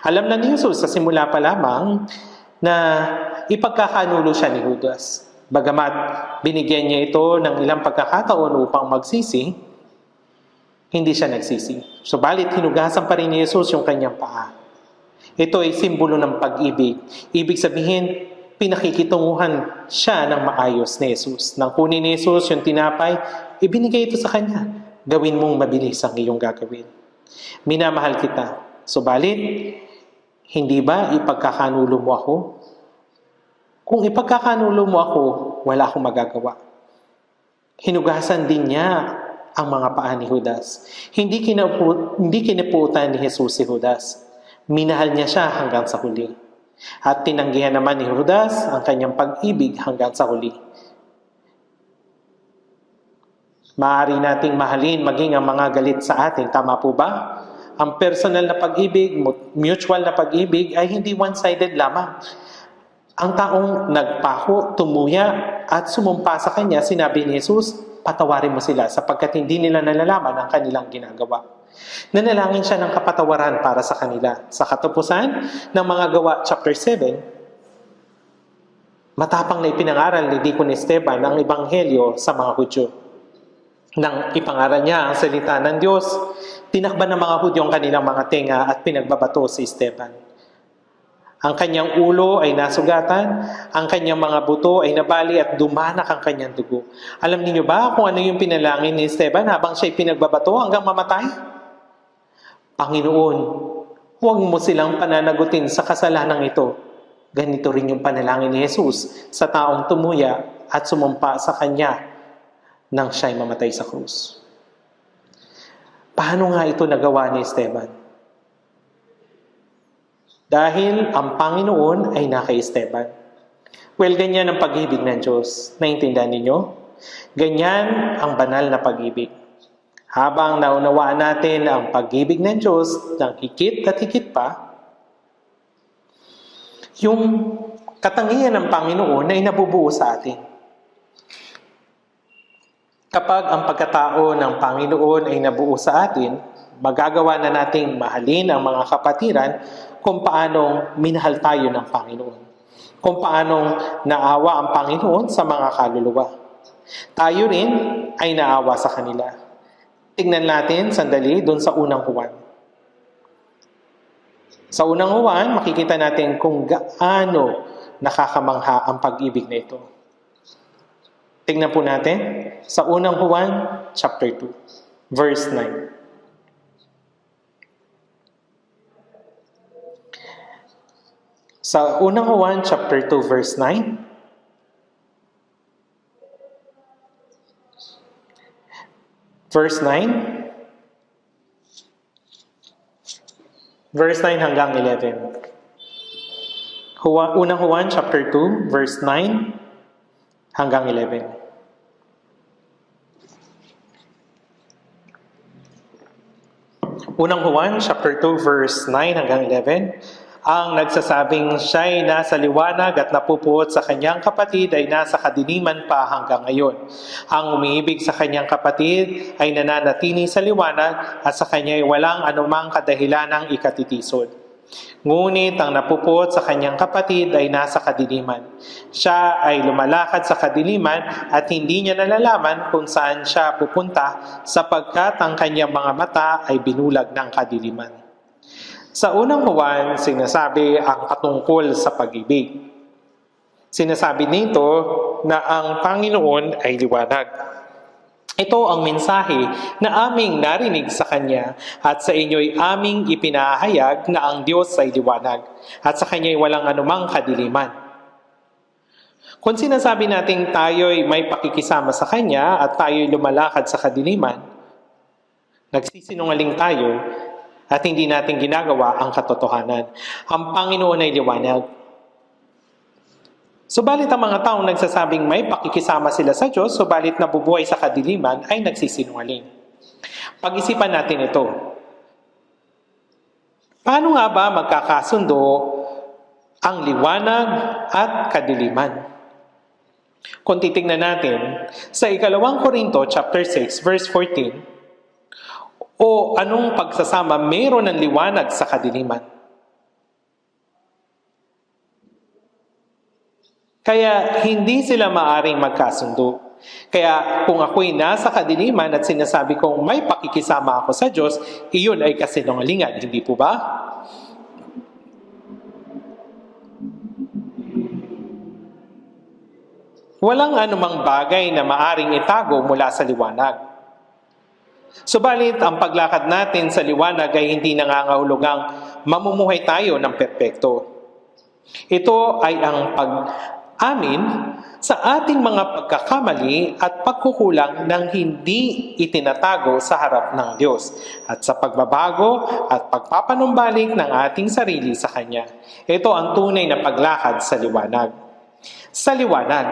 Alam na ni Jesus sa simula pa lamang na ipagkakanulo siya ni Judas. Bagamat binigyan niya ito ng ilang pagkakataon upang magsisi, hindi siya nagsisi. Subalit hinugasan pa rin ni Jesus yung kanyang paa. Ito ay simbolo ng pag-ibig. Ibig sabihin, pinakikitunguhan siya ng maayos ni Jesus. Nang kunin ni Jesus yung tinapay, ibinigay ito sa kanya. Gawin mong mabilis ang iyong gagawin. Minamahal kita. Subalit, hindi ba ipagkakanulo mo ako? Kung ipagkakanulo mo ako, wala akong magagawa. Hinugasan din niya ang mga paa ni Judas. Hindi kinaputan ni Jesus si Judas. Minahal niya siya hanggang sa huli. At tinanggihan naman ni Judas ang kanyang pag-ibig hanggang sa huli. Maaari nating mahalin maging ang mga galit sa atin. Tama po ba? Ang personal na pag-ibig, mutual na pag-ibig ay hindi one-sided lamang. Ang taong nagpako, tumuya at sumumpa sa kanya, sinabi ni Jesus, patawarin mo sila sapagkat hindi nila nalalaman ang kanilang ginagawa. Nanalangin siya ng kapatawaran para sa kanila. Sa katapusan ng mga Gawa chapter 7, matapang na ipinangaral ni Deacon Esteban ang Ebanghelyo sa mga Hudyo. Nang ipangaral niya ang salita ng Diyos, tinakban ng mga Hudyo ang kanilang mga tenga at pinagbabato si Esteban. Ang kanyang ulo ay nasugatan, ang kanyang mga buto ay nabali at dumanak ang kanyang dugo. Alam niyo ba kung ano yung pinalangin ni Esteban habang siya'y pinagbabato hanggang mamatay? Panginoon, huwag mo silang pananagutin sa kasalanan ito. Ganito rin yung panalangin ni Jesus sa taong tumuya at sumumpa sa kanya nang siya'y mamatay sa krus. Paano nga ito nagawa ni Esteban? Dahil ang Panginoon ay naka Esteban. Well, ganyan ang pag-ibig ng Diyos. Naintindihan ninyo? Ganyan ang banal na pag-ibig. Habang naunawaan natin ang pag-ibig ng Diyos ng higit at higit pa, yung katangian ng Panginoon ay nabubuo sa atin. Kapag ang pagkatao ng Panginoon ay nabuo sa atin, magagawa na nating mahalin ang mga kapatiran kung paanong minahal tayo ng Panginoon. Kung paanong naawa ang Panginoon sa mga kaluluwa. Tayo rin ay naawa sa kanila. Tingnan natin sandali doon sa unang Juan. Sa unang Juan, makikita natin kung gaano nakakamangha ang pag-ibig na ito. Tingnan po natin sa unang Juan, chapter 2, verse 9. Sa unang Juan, chapter 2, verse 9, verse 9, verse 9 hanggang 11. Unang Juan, chapter 2, verse 9 hanggang 11. Unang Juan, chapter 2, verse 9 hanggang 11. Ang nagsasabing siya'y nasa liwanag at napupuot sa kanyang kapatid ay nasa kadiliman pa hanggang ngayon. Ang umiibig sa kanyang kapatid ay nananatili sa liwanag at sa kanya ay walang anumang kadahilanang ikatitisod. Ngunit ang napupuot sa kanyang kapatid ay nasa kadiliman. Siya ay lumalakad sa kadiliman at hindi niya nalalaman kung saan siya pupunta sapagkat ang kanyang mga mata ay binulag ng kadiliman. Sa unang Juan, sinasabi ang patungkol sa pag-ibig. Sinasabi nito na ang Panginoon ay liwanag. Ito ang mensahe na aming narinig sa Kanya at sa inyo'y aming ipinahayag na ang Diyos ay liwanag at sa Kanya'y walang anumang kadiliman. Kung sinasabi nating tayo'y may pakikisama sa Kanya at tayo'y lumalakad sa kadiliman, nagsisinungaling tayo at hindi natin ginagawa ang katotohanan. Ang Panginoon ay liwanag. Subalit ang mga taong nagsasabing may pakikisama sila sa Diyos, subalit nabubuhay sa kadiliman, ay nagsisinungaling. Pag-isipan natin ito. Paano nga ba magkakasundo ang liwanag at kadiliman? Kung titignan natin sa 2 Korinto chapter 6 verse 14, o anong pagsasama meron ng liwanag sa kadiliman? Kaya hindi sila maaring magkasundo. Kaya kung ako'y nasa kadiliman at sinasabi kong may pakikisama ako sa Diyos, iyon ay kasinungalingan, hindi po ba? Walang anumang bagay na maaring itago mula sa liwanag. Subalit, ang paglakad natin sa liwanag ay hindi nangangahulugang mamumuhay tayo ng perpekto. Ito ay ang pag-amin sa ating mga pagkakamali at pagkukulang ng hindi itinatago sa harap ng Diyos at sa pagbabago at pagpapanumbalik ng ating sarili sa Kanya. Ito ang tunay na paglakad sa liwanag. Sa liwanag,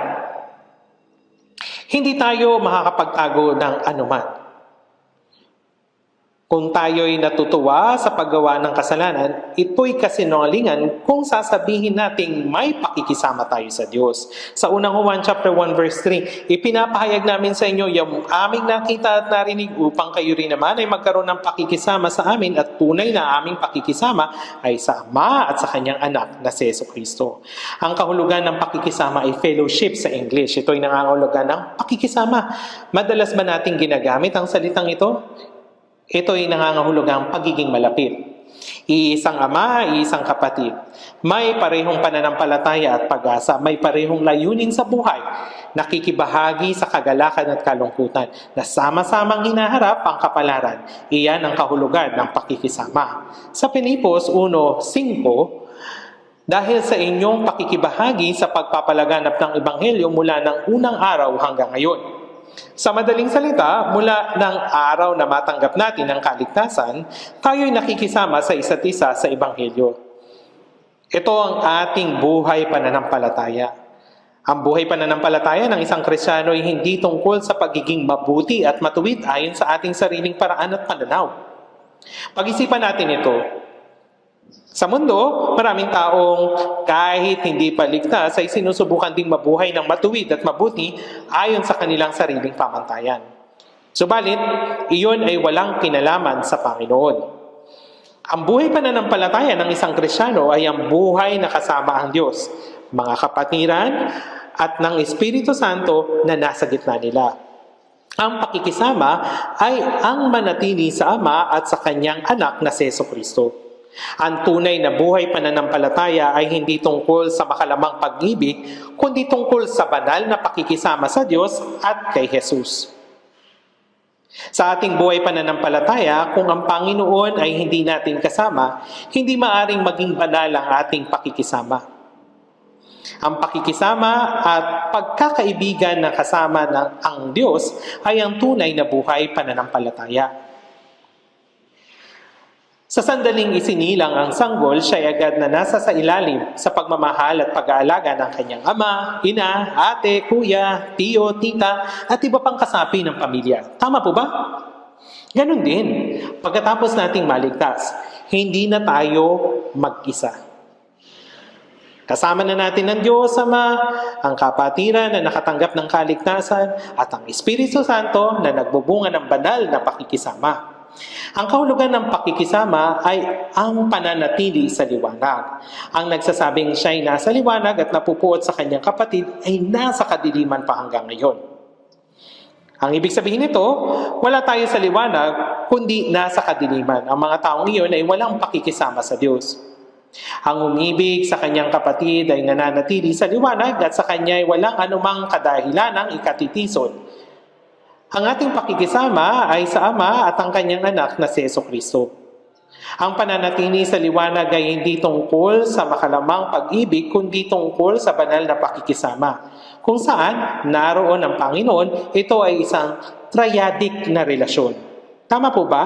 hindi tayo makakapagtago ng anuman. Kung tayo'y natutuwa sa paggawa ng kasalanan, ito'y kasinungalingan kung sasabihin nating may pakikisama tayo sa Diyos. Sa unang Juan chapter 1 verse 3, ipinapahayag namin sa inyo yung aming nakita at narinig upang kayo rin naman ay magkaroon ng pakikisama sa amin at tunay na aming pakikisama ay sa Ama at sa Kanyang anak na si Jesucristo. Ang kahulugan ng pakikisama ay fellowship sa English. Ito'y nangangahulugan ng pakikisama. Madalas ba nating ginagamit ang salitang ito? Ito ay nangangahulugang pagiging malapit. Iisang ama, iisang kapatid. May parehong pananampalataya at pag-asa. May parehong layunin sa buhay. Nakikibahagi sa kagalakan at kalungkutan. Na sama-samang hinaharap ang kapalaran. Iyan ang kahulugan ng pakikisama. Sa Pilipos 1:5, dahil sa inyong pakikibahagi sa pagpapalaganap ng Ebanghelyo mula ng unang araw hanggang ngayon. Sa madaling salita, mula ng araw na matanggap natin ang kaligtasan, tayo'y nakikisama sa isa't isa sa Ebanghelyo. Ito ang ating buhay pananampalataya. Ang buhay pananampalataya ng isang Kristiyano ay hindi tungkol sa pagiging mabuti at matuwid ayon sa ating sariling paraan at pananaw. Pag-isipan natin ito. Sa mundo, maraming taong kahit hindi pa ligtas ay sinusubukan ding mabuhay ng matuwid at mabuti ayon sa kanilang sariling pamantayan. Subalit, iyon ay walang kinalaman sa Panginoon. Ang buhay pananampalataya ng isang Kristiyano ay ang buhay na kasama ang Diyos, mga kapatiran at ng Espiritu Santo na nasa gitna nila. Ang pakikisama ay ang manatili sa Ama at sa Kanyang anak na si Jesucristo. Ang tunay na buhay pananampalataya ay hindi tungkol sa makalamang pag-ibig, kundi tungkol sa banal na pakikisama sa Diyos at kay Jesus. Sa ating buhay pananampalataya, kung ang Panginoon ay hindi natin kasama, hindi maaring maging banal ang ating pakikisama. Ang pakikisama at pagkakaibigan na kasama ng ang Diyos ay ang tunay na buhay pananampalataya. Sa sandaling isinilang ang sanggol, siya agad na nasa sa ilalim sa pagmamahal at pag-aalaga ng kanyang ama, ina, ate, kuya, tiyo, tita, at iba pang kasapi ng pamilya. Tama po ba? Ganon din, pagkatapos nating maligtas, hindi na tayo mag-isa. Kasama na natin ng Diyos Ama, ang kapatiran na nakatanggap ng kaligtasan, at ang Espiritu Santo na nagbubunga ng banal na pakikisama. Ang kahulugan ng pakikisama ay ang pananatili sa liwanag. Ang nagsasabing siya'y nasa liwanag at napupuot sa kanyang kapatid ay nasa kadiliman pa hanggang ngayon. Ang ibig sabihin nito, wala tayo sa liwanag kundi nasa kadiliman. Ang mga taong iyon ay walang pakikisama sa Diyos. Ang umibig sa kanyang kapatid ay nananatili sa liwanag at sa kanya ay walang anumang kadahilanang ikatitison. Ang ating pakikisama ay sa Ama at ang Kanyang anak na si Jesucristo. Ang pananatili sa liwanag ay hindi tungkol sa makalamang pag-ibig, kundi tungkol sa banal na pakikisama. Kung saan, naroon ang Panginoon, ito ay isang triadic na relasyon. Tama po ba?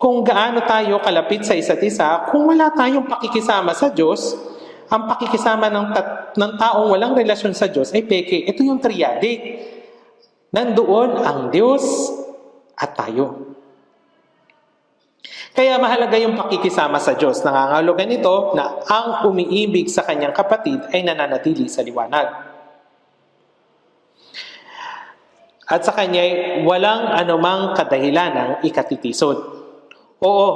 Kung gaano tayo kalapit sa isa't isa, kung wala tayong pakikisama sa Diyos, ang pakikisama ng taong walang relasyon sa Diyos ay peke. Ito yung triadic. Nandoon ang Diyos at tayo. Kaya mahalaga yung pakikisama sa Diyos. Nangangahulugan ito na ang umiibig sa kanyang kapatid ay nananatili sa liwanag. At sa kanya ay walang anumang kadahilanang ikatitisod. Oo,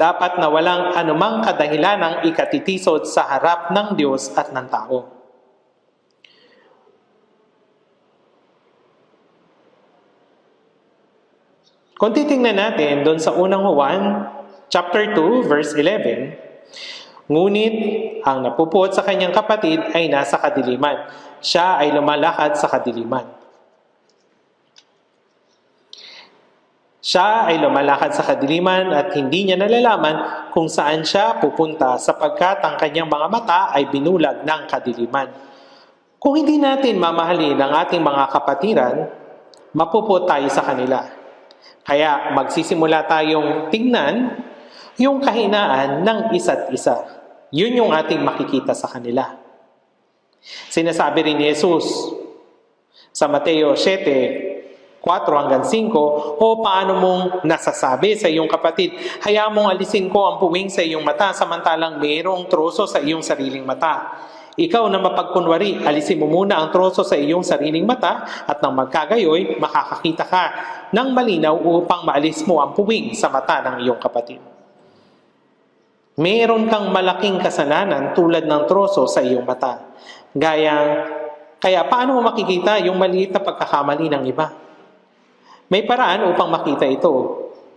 dapat na walang anumang kadahilanang ikatitisod sa harap ng Diyos at ng tao. Kung titingnan natin doon sa unang Juan, chapter 2, verse 11, ngunit ang napupuot sa kanyang kapatid ay nasa kadiliman. Siya ay lumalakad sa kadiliman. Siya ay lumalakad sa kadiliman at hindi niya nalalaman kung saan siya pupunta sapagkat ang kanyang mga mata ay binulag ng kadiliman. Kung hindi natin mamahalin ang ating mga kapatiran, mapuput tayo sa kanila. Kaya magsisimula tayong tingnan yung kahinaan ng isa't isa. Yun yung ating makikita sa kanila. Sinasabi rin ni Jesus sa Mateo 7, 4 hanggang 5, o paano mong nasasabi sa iyong kapatid, hayaan mong alisin ko ang puwing sa iyong mata samantalang mayroong troso sa iyong sariling mata. Ikaw na mapagkunwari, alisin mo muna ang troso sa iyong sariling mata at nang magkagayoy, makakakita ka ng malinaw upang maalis mo ang puwing sa mata ng iyong kapatid. Mayroon kang malaking kasalanan tulad ng troso sa iyong mata. Kaya paano mo makikita yung maliit na pagkakamali ng iba? May paraan upang makita ito.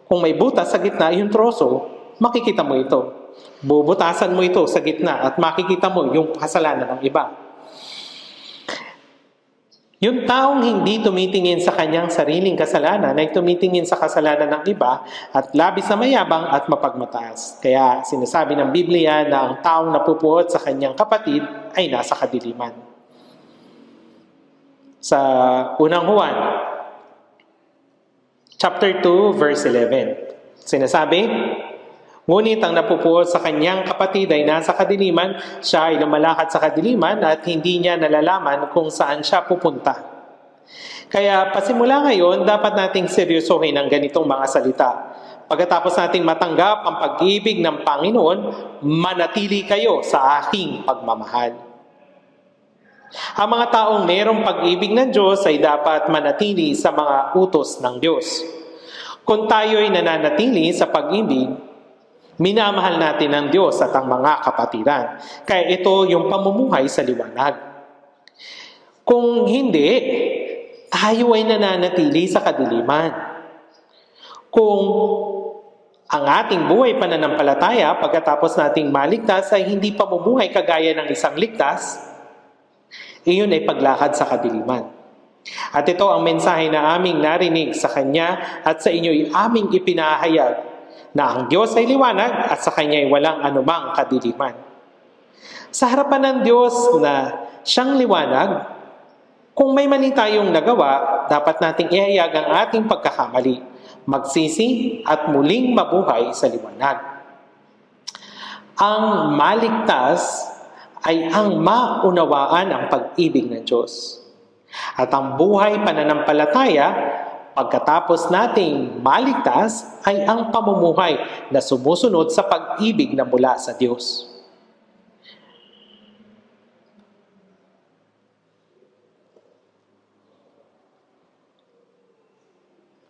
Kung may butas sa gitna yung troso, makikita mo ito. Bubutasan mo ito sa gitna at makikita mo yung kasalanan ng iba. Yung taong hindi tumitingin sa kanyang sariling kasalanan ay tumitingin sa kasalanan ng iba at labis na mayabang at mapagmataas. Kaya sinasabi ng Biblia na ang taong napupuot sa kanyang kapatid ay nasa kadiliman. Sa unang Juan, chapter 2, verse 11. Sinasabi, ngunit ang napupuot sa kanyang kapatid ay nasa kadiliman, siya ay lumalakad sa kadiliman at hindi niya nalalaman kung saan siya pupunta. Kaya pasimula ngayon, dapat nating seryosohin ang ganitong mga salita. Pagkatapos nating matanggap ang pag-ibig ng Panginoon, manatili kayo sa aking pagmamahal. Ang mga taong mayroong pag-ibig ng Diyos ay dapat manatili sa mga utos ng Diyos. Kung tayo'y nananatili sa pag-ibig, minamahal natin ang Diyos at ang mga kapatiran. Kaya ito yung pamumuhay sa liwanag. Kung hindi, tayo ay nananatili sa kadiliman. Kung ang ating buhay pananampalataya pagkatapos nating maligtas ay hindi pamumuhay kagaya ng isang ligtas, iyon ay paglakad sa kadiliman. At ito ang mensahe na aming narinig sa Kanya at sa inyo'y aming ipinahayag na ang Diyos ay liwanag at sa Kanya ay walang anumang kadiliman. Sa harapan ng Diyos na siyang liwanag, kung may mali tayong nagawa, dapat nating ihayag ang ating pagkakamali, magsisi at muling mabuhay sa liwanag. Ang maligtas ay ang maunawaan ang pag-ibig ng Diyos. At ang buhay pananampalataya, pagkatapos nating maligtas, ay ang pamumuhay na sumusunod sa pag-ibig na mula sa Diyos.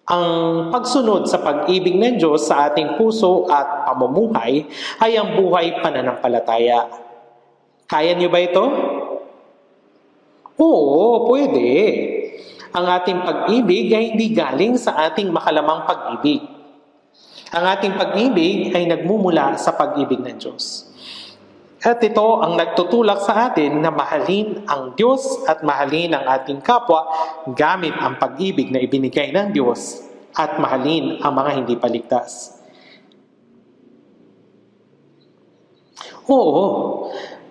Ang pagsunod sa pag-ibig ng Diyos sa ating puso at pamumuhay ay ang buhay pananampalataya. Kaya niyo ba ito? Oo, pwede. Ang ating pag-ibig ay hindi galing sa ating makalamang pag-ibig. Ang ating pag-ibig ay nagmumula sa pag-ibig ng Diyos. At ito ang nagtutulak sa atin na mahalin ang Diyos at mahalin ang ating kapwa gamit ang pag-ibig na ibinigay ng Diyos at mahalin ang mga hindi paligtas. Oo,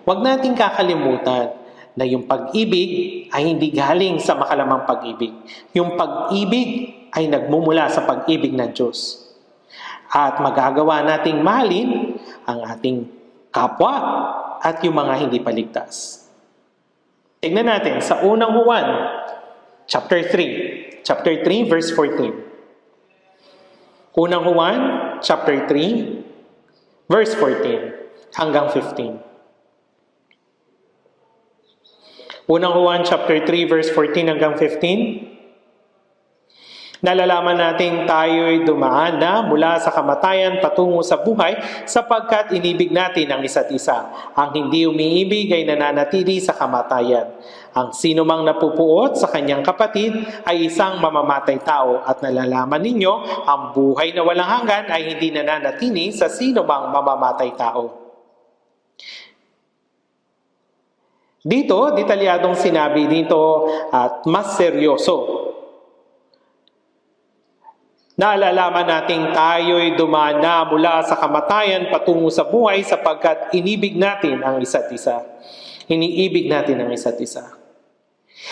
huwag nating kakalimutan na yung pag-ibig ay hindi galing sa makalamang pag-ibig. Yung pag-ibig ay nagmumula sa pag-ibig ng Diyos. At magagawa nating mahalin ang ating kapwa at yung mga hindi paligtas. Tignan natin sa unang Juan, chapter 3. Chapter 3, verse 14. Unang Juan, chapter 3, verse 14 hanggang 15. Unang Juan chapter 3 verse 14 hanggang 15. Nalalaman natin tayo'y dumaan na mula sa kamatayan patungo sa buhay sapagkat inibig natin ang isa't isa. Ang hindi umiibig ay nananatili sa kamatayan. Ang sino mang napupuot sa kanyang kapatid ay isang mamamatay tao at nalalaman ninyo ang buhay na walang hanggan ay hindi nananatili sa sino mang mamamatay tao. Dito, detalyadong sinabi dito at mas seryoso. Naalalaman natin tayo'y dumaan na mula sa kamatayan patungo sa buhay sapagkat inibig natin ang isa't isa. Iniibig natin ang isa't isa.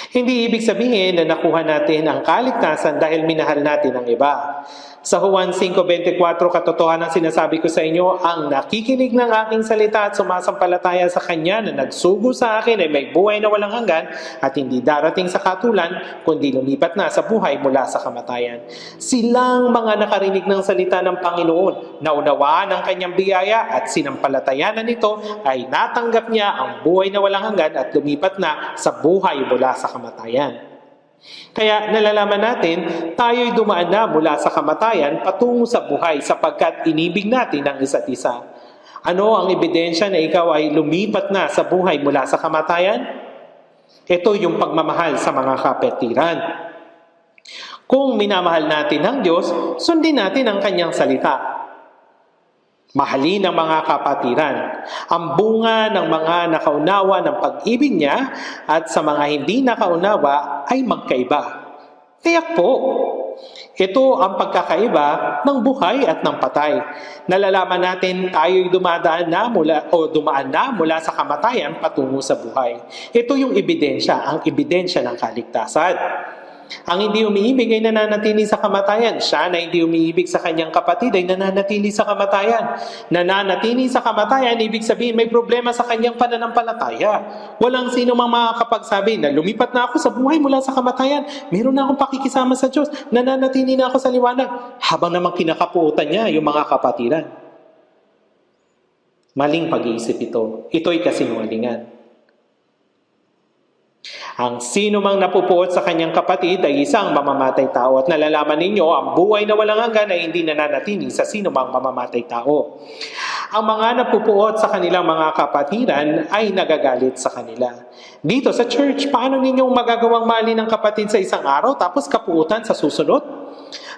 Hindi ibig sabihin na nakuha natin ang kaligtasan dahil minahal natin ang iba. Sa Juan 5:24, katotohanan sinasabi ko sa inyo, ang nakikinig ng aking salita at sumasampalataya sa Kanya na nagsugo sa akin ay may buhay na walang hanggan at hindi darating sa katulan, kundi lumipat na sa buhay mula sa kamatayan. Silang mga nakarinig ng salita ng Panginoon, naunawaan ang Kanyang biyaya at sinampalatayanan nito ay natanggap niya ang buhay na walang hanggan at lumipat na sa buhay mula sa kamatayan. Kaya nalalaman natin, tayo'y dumaan na mula sa kamatayan patungo sa buhay sapagkat inibig natin ang isa't isa. Ano ang ebidensya na ikaw ay lumipat na sa buhay mula sa kamatayan? Ito yung pagmamahal sa mga kapatiran. Kung minamahal natin ang Diyos, sundin natin ang Kanyang salita. Mahalin ang mga kapatiran. Ang bunga ng mga nakaunawa ng pag-ibig niya at sa mga hindi nakaunawa ay magkaiba. Tiyak po, ito ang pagkakaiba ng buhay at ng patay. Nalalaman natin tayo'y dumaan na mula sa kamatayan patungo sa buhay. Ito yung ebidensya, ang ebidensya ng kaligtasan. Ang hindi umiibig ay nananatili sa kamatayan. Siya na hindi umiibig sa kanyang kapatid ay nananatili sa kamatayan. Nananatili sa kamatayan, ibig sabihin may problema sa kanyang pananampalataya. Walang sino mang makakapagsabi na lumipat na ako sa buhay mula sa kamatayan. Meron na akong pakikisama sa Diyos. Nananatili na ako sa liwanag. Habang namang kinakapuutan niya yung mga kapatiran. Maling pag-iisip ito. Ito'y kasinungalingan. Ang sino mang napupuot sa kanyang kapatid ay isang mamamatay tao at nalalaman ninyo ang buhay na walang hanggan ay hindi nananatili sa sino mang mamamatay tao. Ang mga napupuot sa kanilang mga kapatiran ay nagagalit sa kanila. Dito sa church, paano ninyong magagawang mali ng kapatid sa isang araw tapos kapuutan sa susunod?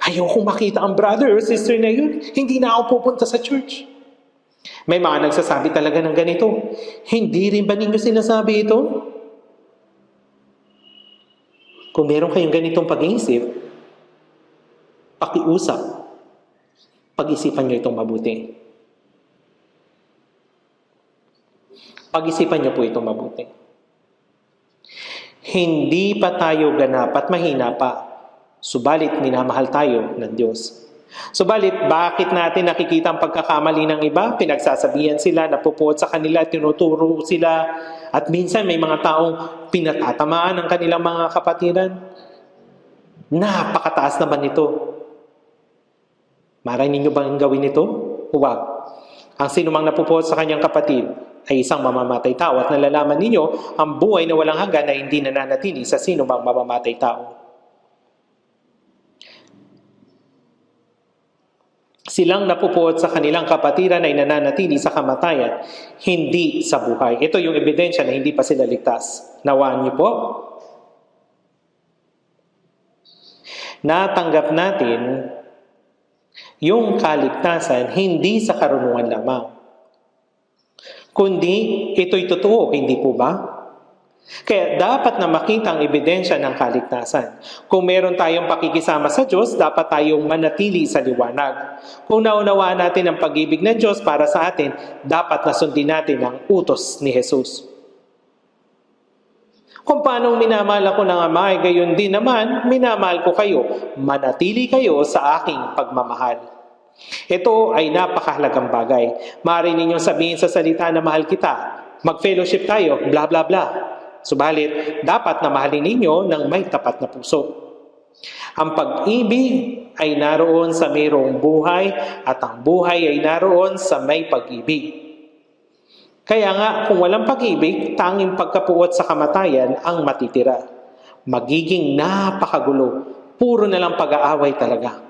Ayokong makita ang brother or sister na yun. Hindi na ako pupunta sa church. May mga nagsasabi talaga ng ganito. Hindi rin ba ninyo sinasabi ito? Kung meron kayong ganitong pag-iisip, pakiusap, pag-isipan nyo itong mabuti. Pag-isipan nyo po itong mabuti. Hindi pa tayo ganap at mahina pa, subalit minamahal tayo ng Diyos. Subalit, bakit natin nakikita ang pagkakamali ng iba? Pinagsasabihan sila, napupuot sa kanila, tinuturo sila, at minsan may mga taong pinatatamaan ng kanilang mga kapatiran. Napakataas naman ito. Maray ninyo bang gawin ito? Huwag. Ang sinumang napupuot sa kanyang kapatid ay isang mamamatay tao at nalalaman ninyo ang buhay na walang hanggan na hindi nananatili sa sinumang mamamatay tao. Silang napupuot sa kanilang kapatiran ay nananatili sa kamatayan, hindi sa buhay. Ito yung ebidensya na hindi pa sila ligtas. Nawaan niyo po? Natanggap natin yung kaligtasan hindi sa karunungan lamang. Kundi ito'y totoo, hindi po ba? Kaya dapat na makita ang ebidensya ng kaligtasan. Kung meron tayong pakikisama sa Diyos, dapat tayong manatili sa liwanag. Kung naunawaan natin ang pag-ibig ng Diyos para sa atin, dapat na sundin natin ang utos ni Jesus. Kung paanong minamahal ako ng Ama, ay gayon din naman, minamahal ko kayo. Manatili kayo sa aking pagmamahal. Ito ay napakahalagang bagay. Maaari ninyong sabihin sa salita na mahal kita, mag-fellowship tayo, bla bla bla. Subalit, dapat na mahalin ninyo ng may tapat na puso. Ang pag-ibig ay naroon sa mayroong buhay at ang buhay ay naroon sa may pag-ibig. Kaya nga, kung walang pag-ibig, tanging pagkapuot sa kamatayan ang matitira. Magiging napakagulo. Puro na lang pag-aaway talaga.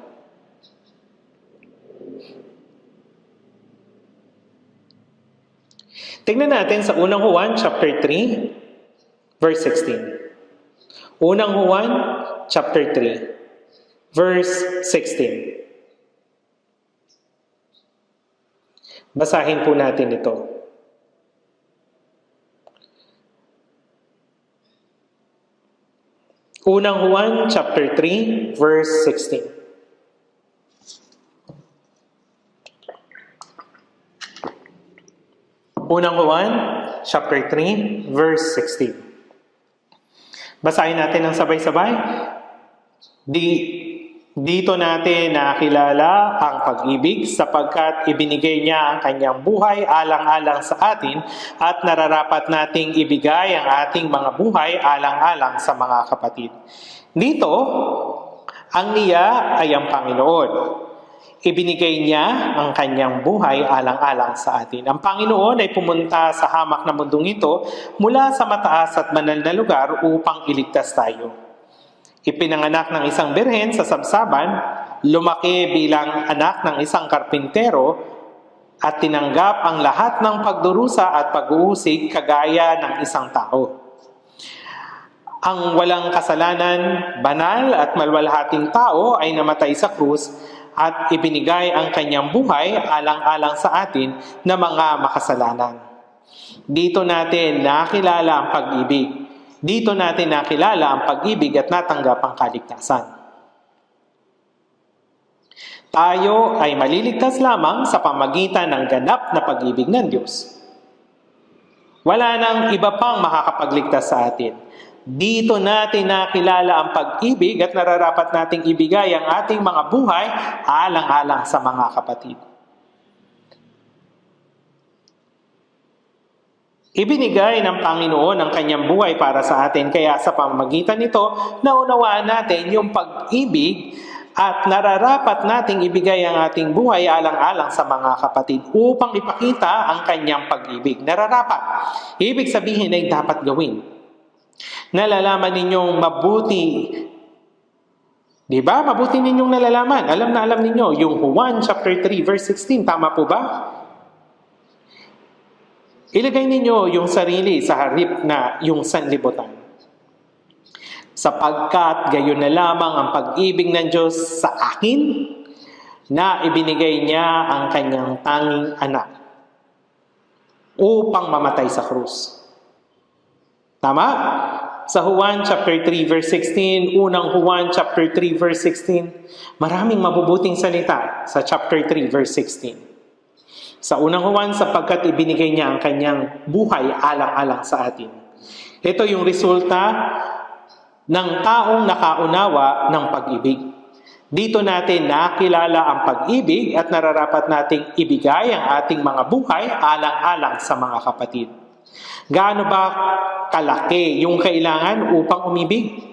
Tingnan natin sa unang Juan chapter 3, verse 16. Unang Juan chapter 3, verse 16. Basahin po natin ito. Unang Juan chapter 3, verse 16. Unang Juan chapter 3, verse 16. Basahin natin ng sabay-sabay. Dito natin nakilala ang pag-ibig sapagkat ibinigay niya ang kanyang buhay alang-alang sa atin at nararapat nating ibigay ang ating mga buhay alang-alang sa mga kapatid. Dito, ang niya ay ang Panginoon. Ibinigay niya ang kanyang buhay alang-alang sa atin. Ang Panginoon ay pumunta sa hamak na mundong ito mula sa mataas at banal na lugar upang iligtas tayo. Ipinanganak ng isang birhen sa sabsaban, lumaki bilang anak ng isang karpintero, at tinanggap ang lahat ng pagdurusa at pag-uusig kagaya ng isang tao. Ang walang kasalanan, banal at malwalhating tao ay namatay sa krus at ibinigay ang kanyang buhay alang-alang sa atin na mga makasalanan. Dito natin nakilala ang pag-ibig. Dito natin nakilala ang pag-ibig at natanggap ang kaligtasan. Tayo ay maliligtas lamang sa pamagitan ng ganap na pag-ibig ng Diyos. Wala nang iba pang makakapagligtas sa atin. Dito natin nakilala ang pag-ibig at nararapat nating ibigay ang ating mga buhay alang-alang sa mga kapatid. Ibinigay ng Panginoon ang kanyang buhay para sa atin, kaya sa pamamagitan nito, naunawaan natin yung pag-ibig at nararapat nating ibigay ang ating buhay alang-alang sa mga kapatid upang ipakita ang kanyang pag-ibig. Nararapat. Ibig sabihin ay dapat gawin. Nalalaman ninyong mabuti. Diba? Mabuti ninyong nalalaman. Alam na alam ninyo, yung Juan chapter 3 verse 16, tama po ba? Ilagay ninyo yung sarili sa harip na yung sanlibutan. Sapagkat gayon na lamang ang pag-ibig ng Diyos sa akin na ibinigay niya ang kanyang tanging anak upang mamatay sa krus. Tama? Sa Juan chapter 3 verse 16, unang Juan chapter 3 verse 16, maraming mabubuting salita sa chapter 3 verse 16. Sa unang Juan, sapagkat ibinigay niya ang kanyang buhay alang-alang sa atin. Ito yung resulta ng taong nakaunawa ng pag-ibig. Dito natin nakilala ang pag-ibig at nararapat nating ibigay ang ating mga buhay alang-alang sa mga kapatid. Gaano ba kalaki yung kailangan upang umibig?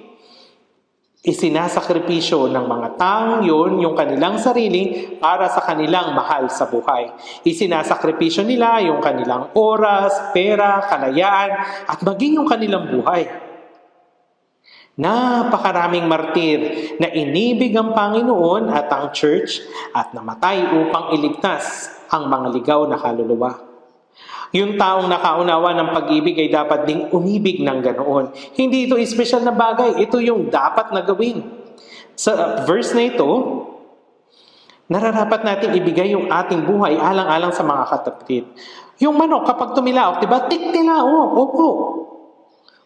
Isinasakripisyo ng mga taong yun yung kanilang sarili para sa kanilang mahal sa buhay. Isinasakripisyo nila yung kanilang oras, pera, kalayaan, at maging yung kanilang buhay. Napakaraming martir na inibig ang Panginoon at ang church at namatay upang iligtas ang mga ligaw na kaluluwa. Yung taong nakaunawa ng pag-ibig ay dapat ding umibig ng ganoon. Hindi ito espesyal na bagay. Ito yung dapat na gawin. Sa verse na ito, nararapat natin ibigay yung ating buhay alang-alang sa mga kapatid. Yung manok, kapag tumilaok, diba? Tik-tilaok. Opo.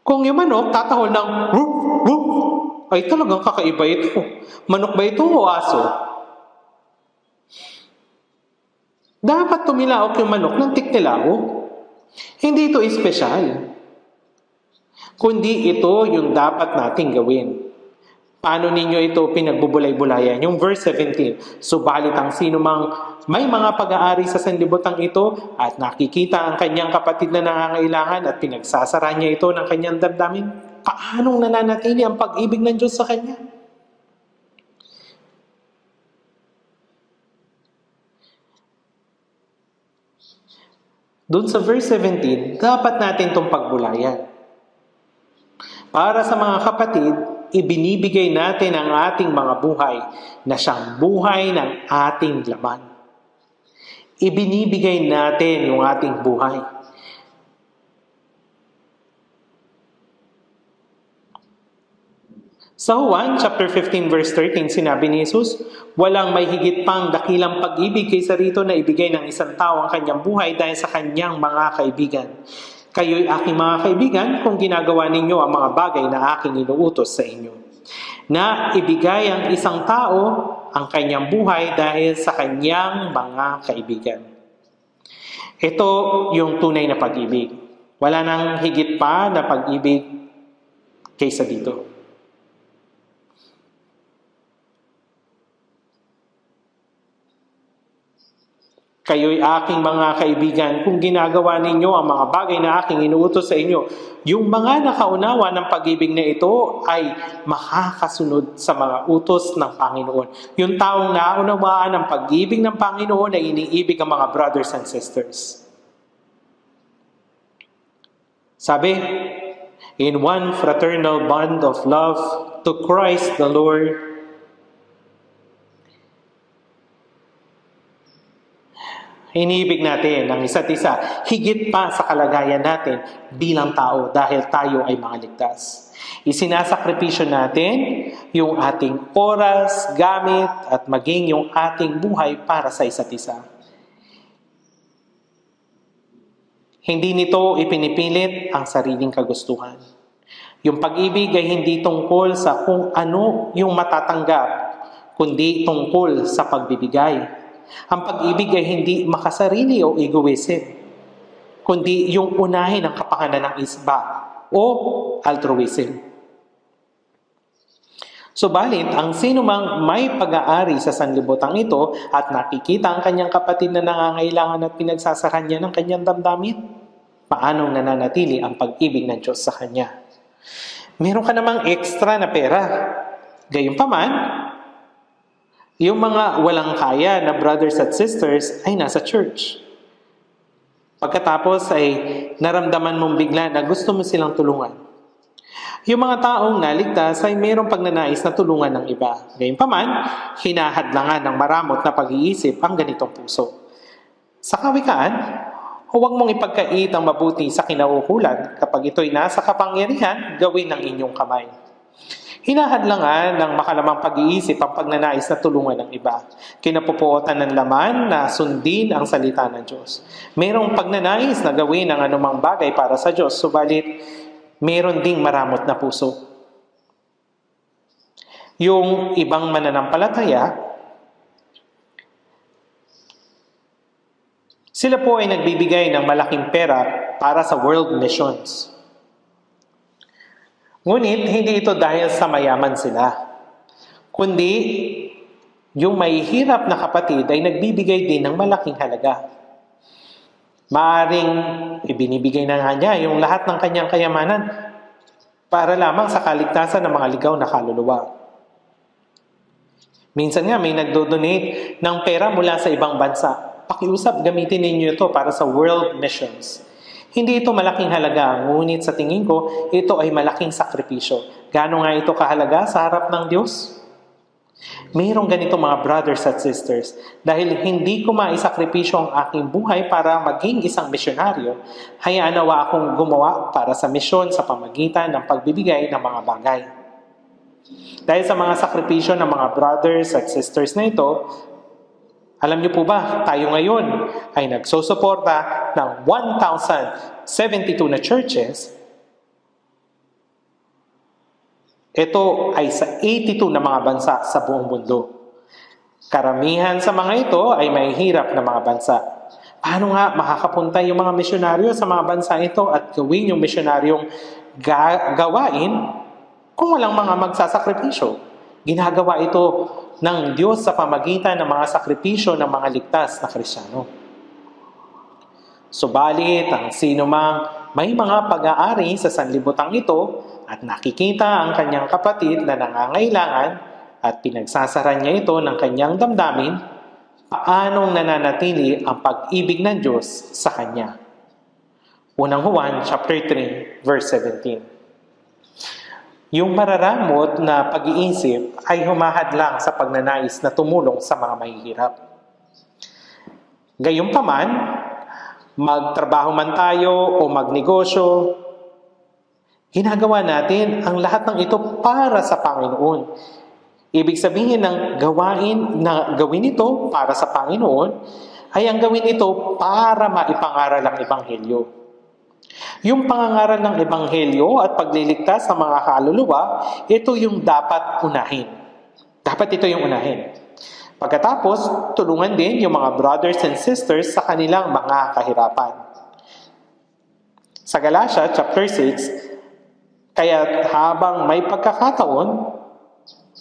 Kung yung manok, tatahol ng woof, woof, ay talagang kakaiba ito. Manok ba ito o aso? Dapat tumilaok yung manok ng tik-tilaok. Hindi ito espesyal. kundi ito yung dapat nating gawin. Paano ninyo ito pinagbubulay-bulayan? Yung verse 17, subalit ang sino mang may mga pag-aari sa sanlibutan ito at nakikita ang kanyang kapatid na nangangailangan at pinagsasara niya ito ng kanyang damdamin, paanong nananatili ang pag-ibig ng Diyos sa kanya? Doon sa verse 17, dapat natin itong pagbulayan. Para sa mga kapatid, ibinibigay natin ang ating mga buhay na siyang buhay ng ating laman. Ibinibigay natin yung ating buhay. Sa Juan chapter 15 verse 13, sinabi ni Jesus, walang may higit pang dakilang pag-ibig kaysa rito na ibigay ng isang tao ang kanyang buhay dahil sa kanyang mga kaibigan. Kayo'y aking mga kaibigan kung ginagawa ninyo ang mga bagay na aking inuutos sa inyo. Na ibigay ang isang tao ang kanyang buhay dahil sa kanyang mga kaibigan. Ito yung tunay na pag-ibig. Wala nang higit pa na pag-ibig kaysa dito. Kayo'y aking mga kaibigan kung ginagawa ninyo ang mga bagay na aking inuutos sa inyo. Yung mga nakaunawa ng pag-ibig na ito ay makakasunod sa mga utos ng Panginoon. Yung taong naunawaan ng pag-ibig ng Panginoon ay iniibig ang mga brothers and sisters. Sabi, in one fraternal bond of love to Christ the Lord, iniibig natin ang isa't isa, higit pa sa kalagayan natin bilang tao dahil tayo ay mga ligtas. Isinasakripisyo natin yung ating oras, gamit, at maging yung ating buhay para sa isa't isa. Hindi nito ipinipilit ang sariling kagustuhan. Yung pag-ibig ay hindi tungkol sa kung ano yung matatanggap, kundi tungkol sa pagbibigay. Ang pag-ibig ay hindi makasarili o egoism, kundi yung unahin ang kapakanan ng iba o altruism. Subalit, ang sino mang may pag-aari sa sanlibutan ito at nakikita ang kanyang kapatid na nangangailangan at pinagsasaran niya ng kanyang damdamin, paanong nananatili ang pag-ibig ng Diyos sa kanya? Meron ka namang extra na pera. Gayunpaman, yung mga walang kaya na brothers at sisters ay nasa church. Pagkatapos ay naramdaman mong bigla na gusto mo silang tulungan. Yung mga taong naligtas ay mayroong pagnanais na tulungan ng iba. Gayunpaman, hinahadlangan ng maramot na pag-iisip ang ganitong puso. Sa kawikaan, huwag mong ipagkait ang mabuti sa kinauukulan. Kapag ito'y nasa kapangyarihan, gawin ng inyong kamay. Hinahadlangan ng makalamang pag-iisip ang pagnanais na tulungan ng iba. Kinapupuotan ng laman na sundin ang salita ng Diyos. Mayroong pagnanais na gawin ang anumang bagay para sa Diyos, subalit mayroon ding maramot na puso. Yung ibang mananampalataya, sila po ay nagbibigay ng malaking pera para sa world missions. Ngunit, hindi ito dahil sa mayaman sila, kundi yung mahihirap na kapatid ay nagbibigay din ng malaking halaga. Maaring ibinibigay na nga niya yung lahat ng kanyang kayamanan para lamang sa kaligtasan ng mga ligaw na kaluluwa. Minsan nga may nagdo-donate ng pera mula sa ibang bansa. Pakiusap, gamitin ninyo ito para sa world missions. Hindi ito malaking halaga, ngunit sa tingin ko, ito ay malaking sakripisyo. Gaano nga ito kahalaga sa harap ng Diyos? Mayroong ganito mga brothers at sisters, dahil hindi ko maisakripisyo ang aking buhay para maging isang misyonaryo, hayaan nawa akong gumawa para sa misyon sa pamagitan ng pagbibigay ng mga bagay. Dahil sa mga sakripisyo ng mga brothers at sisters na ito, alam niyo po ba, tayo ngayon ay nagsusuporta ng 1,072 na churches. Ito ay sa 82 na mga bansa sa buong mundo. Karamihan sa mga ito ay mahihirap na mga bansa. Paano nga makakapunta yung mga misyonaryo sa mga bansa ito at gawin yung misyonaryong gawain kung walang mga magsasakripisyo. Ginagawa ito ng Diyos sa pamagitan ng mga sakripisyo ng mga ligtas na Kristiyano. Subalit, ang sinumang may mga pag-aari sa sanlibutan ito at nakikita ang kanyang kapatid na nangangailangan at pinagsasara niya ito ng kanyang damdamin, paanong nananatili ang pag-ibig ng Diyos sa kanya? Unang Juan chapter 3 verse 17. Yung mararamot na pag-iisip ay humahadlang sa pagnanais na tumulong sa mga mahihirap. Gayunpaman, magtrabaho man tayo o magnegosyo, ginagawa natin ang lahat ng ito para sa Panginoon. Ibig sabihin ng gawin ito para sa Panginoon ay ang gawin ito para maipangaral ang Ebanghelyo. Yung pangangaral ng Ebanghelyo at pagliligtas sa mga kaluluwa, ito yung dapat unahin. Dapat ito yung unahin. Pagkatapos, tulungan din yung mga brothers and sisters sa kanilang mga kahirapan. Sa Galatia chapter 6, kaya habang may pagkakataon,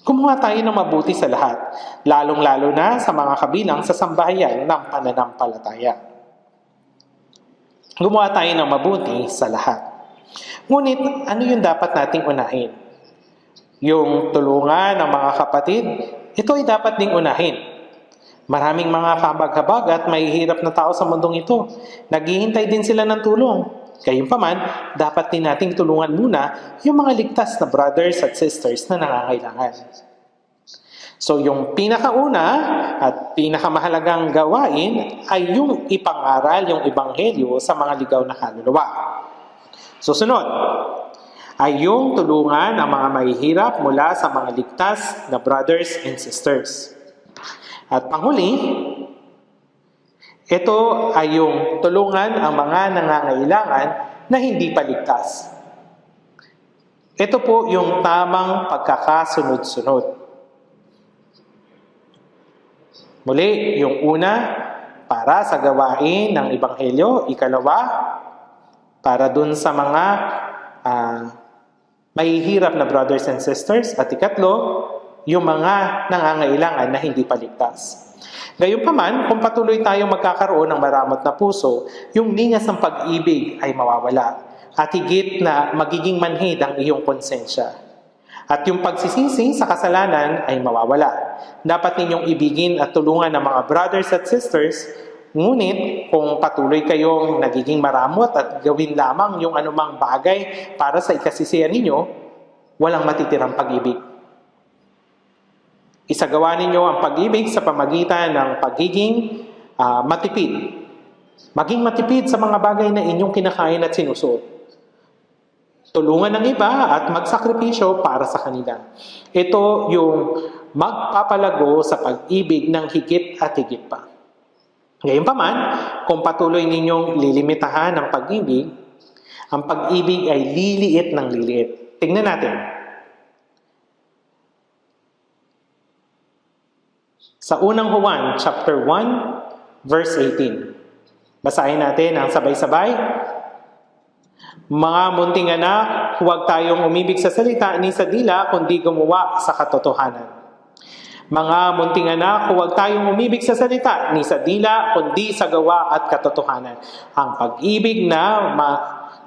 gumawa tayo ng mabuti sa lahat, lalong-lalo na sa mga kabilang sa sambahayan ng pananampalataya. Gumawa tayo ng mabuti sa lahat. Ngunit, ano yung dapat nating unahin? Yung tulungan ng mga kapatid, ito ay dapat ding unahin. Maraming mga kabag-habag at mahihirap na tao sa mundong ito. Naghihintay din sila ng tulong. Gayunpaman, dapat din nating tulungan muna yung mga ligtas na brothers at sisters na nangangailangan. So, yung pinakauna at pinakamahalagang gawain ay yung ipangaral yung Ebanghelyo sa mga ligaw na kaluluwa. Susunod ay yung tulungan ang mga mahihirap mula sa mga ligtas na brothers and sisters. At panghuli, ito ay yung tulungan ang mga nangangailangan na hindi pa ligtas. Ito po yung tamang pagkakasunod-sunod. Muli, yung una, para sa gawain ng Ebanghelyo. Ikalawa, para dun sa mga mahihirap na brothers and sisters. At ikatlo, yung mga nangangailangan na hindi paligtas. Gayunpaman, kung patuloy tayong magkakaroon ng maramot na puso, yung lingas ng pag-ibig ay mawawala. At higit na magiging manhid ang iyong konsensya. At yung pagsisisi sa kasalanan ay mawawala. Dapat ninyong ibigin at tulungan ng mga brothers at sisters, ngunit kung patuloy kayong nagiging maramot at gawin lamang yung anumang bagay para sa ikasisiyan ninyo, walang matitirang pag-ibig. Isagawa ninyo ang pag-ibig sa pamagitan ng pagiging matipid. Maging matipid sa mga bagay na inyong kinakain at sinusuot. Tulungan ng iba at magsakripisyo para sa kanila. Ito yung magpapalago sa pag-ibig ng higit at higit pa. Gayunpaman, kung patuloy ninyong lilimitahan ang pag-ibig ay liliit ng liliit. Tingnan natin. Sa unang Juan, chapter 1, verse 18. Basahin natin ang sabay-sabay. Mga munting anak, huwag tayong umibig sa salita ni sa dila kundi gumawa sa katotohanan. Mga munting anak, huwag tayong umibig sa salita ni sa dila kundi sa gawa at katotohanan. Ang pag-ibig na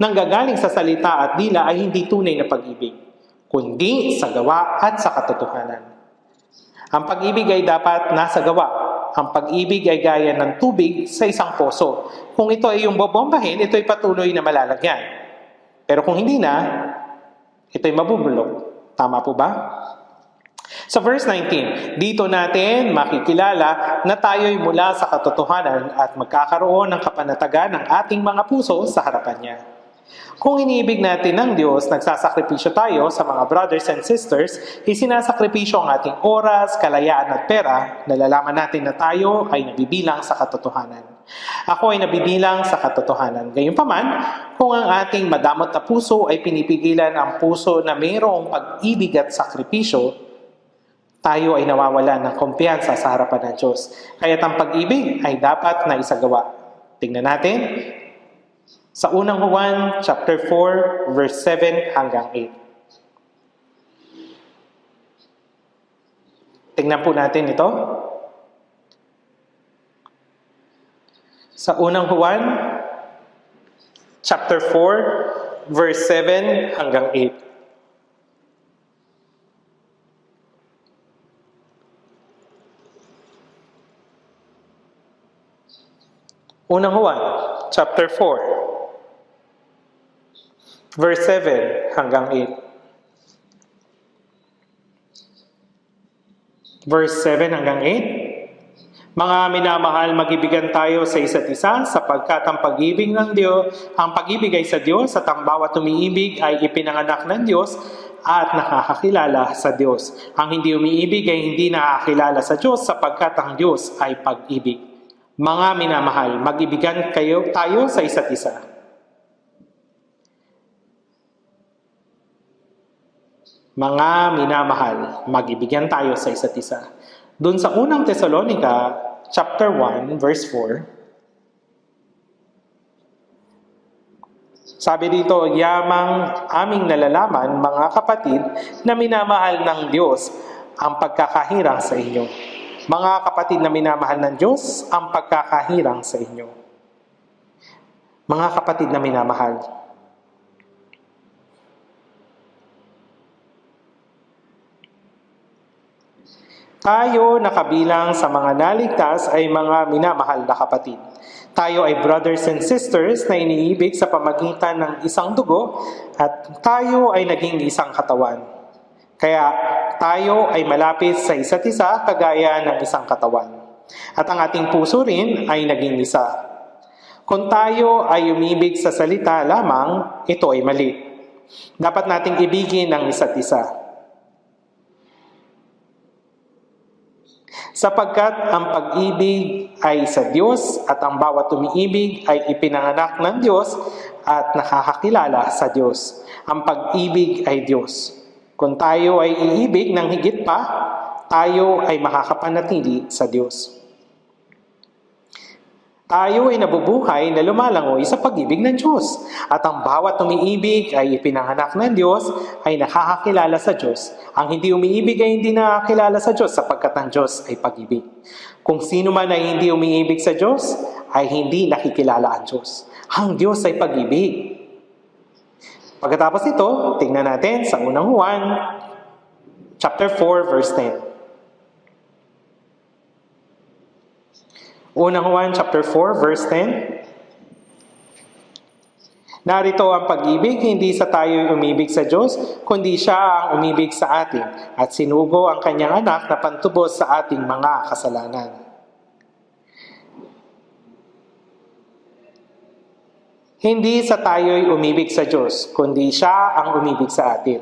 nanggagaling sa salita at dila ay hindi tunay na pag-ibig, kundi sa gawa at sa katotohanan. Ang pag-ibig ay dapat nasa gawa. Ang pag-ibig ay gaya ng tubig sa isang poso. Kung ito ay yung bobombahin, ito ay patuloy na malalagyan. Pero kung hindi na, ito ay mabubulok. Tama po ba? Sa verse 19, dito natin makikilala na tayo'y mula sa katotohanan at magkakaroon ng kapanatagan ng ating mga puso sa harapan niya. Kung iniibig natin ng Diyos, nagsasakripisyo tayo sa mga brothers and sisters, isinasakripisyo ang ating oras, kalayaan at pera, nalalaman natin na tayo ay nabibilang sa katotohanan. Ako ay nabibilang sa katotohanan. Gayunpaman, kung ang ating madamot na puso ay pinipigilan ang puso na mayroong pag-ibig at sakripisyo, tayo ay nawawalan ng kumpiyansa sa harapan ng Diyos. Kaya't ang pag-ibig ay dapat na isagawa. Tingnan natin. Sa unang Juan, chapter 4, verse 7 hanggang 8. Tingnan po natin ito. Sa unang Juan, chapter 4, verse 7 hanggang 8. Unang Juan, chapter 4, verse 7 hanggang 8. Verse 7 hanggang 8. Mga minamahal, mag-ibigan tayo sa isa't isa sapagkat ang pag-ibig ay sa Diyos at ang bawat umiibig ay ipinanganak ng Diyos at nakakakilala sa Diyos. Ang hindi umiibig ay hindi nakakilala sa Diyos sapagkat ang Diyos ay pag-ibig. Mga minamahal, mag-ibigan tayo sa isa't isa. Mga minamahal, mag-ibigan tayo sa isa't isa. Doon sa unang Thessalonica, chapter 1, verse 4, sabi dito, yamang aming nalalaman, mga kapatid, na minamahal ng Diyos ang pagkakahirang sa inyo. Mga kapatid na minamahal ng Diyos, ang pagkakahirang sa inyo. Mga kapatid na minamahal. Tayo na kabilang sa mga naligtas ay mga minamahal na kapatid. Tayo ay brothers and sisters na iniibig sa pamagitan ng isang dugo at tayo ay naging isang katawan. Kaya tayo ay malapit sa isa't isa kagaya ng isang katawan. At ang ating puso rin ay naging isa. Kung tayo ay umibig sa salita lamang, ito ay mali. Dapat nating ibigin ang isa't isa. Sapagkat ang pag-ibig ay sa Diyos at ang bawat umiibig ay ipinanganak ng Diyos at nakakakilala sa Diyos. Ang pag-ibig ay Diyos. Kung tayo ay iibig ng higit pa, tayo ay makakapanatili sa Diyos. Tayo ay nabubuhay na lumalangoy sa pag-ibig ng Diyos. At ang bawat umiibig ay ipinanganak ng Diyos ay nakakakilala sa Diyos. Ang hindi umiibig ay hindi nakakilala sa Diyos sapagkat ang Diyos ay pag-ibig. Kung sino man ay hindi umiibig sa Diyos, ay hindi nakikilala ang Diyos. Ang Diyos ay pag-ibig. Pagkatapos ito, tingnan natin sa unang Juan, chapter 4, verse 10. Unang Juan, chapter 4, verse 10. Narito ang pag-ibig, hindi sa tayo'y umibig sa Diyos, kundi siya ang umibig sa atin at sinugo ang kanyang anak na pantubos sa ating mga kasalanan. Hindi sa tayo'y umibig sa Diyos, kundi siya ang umibig sa atin.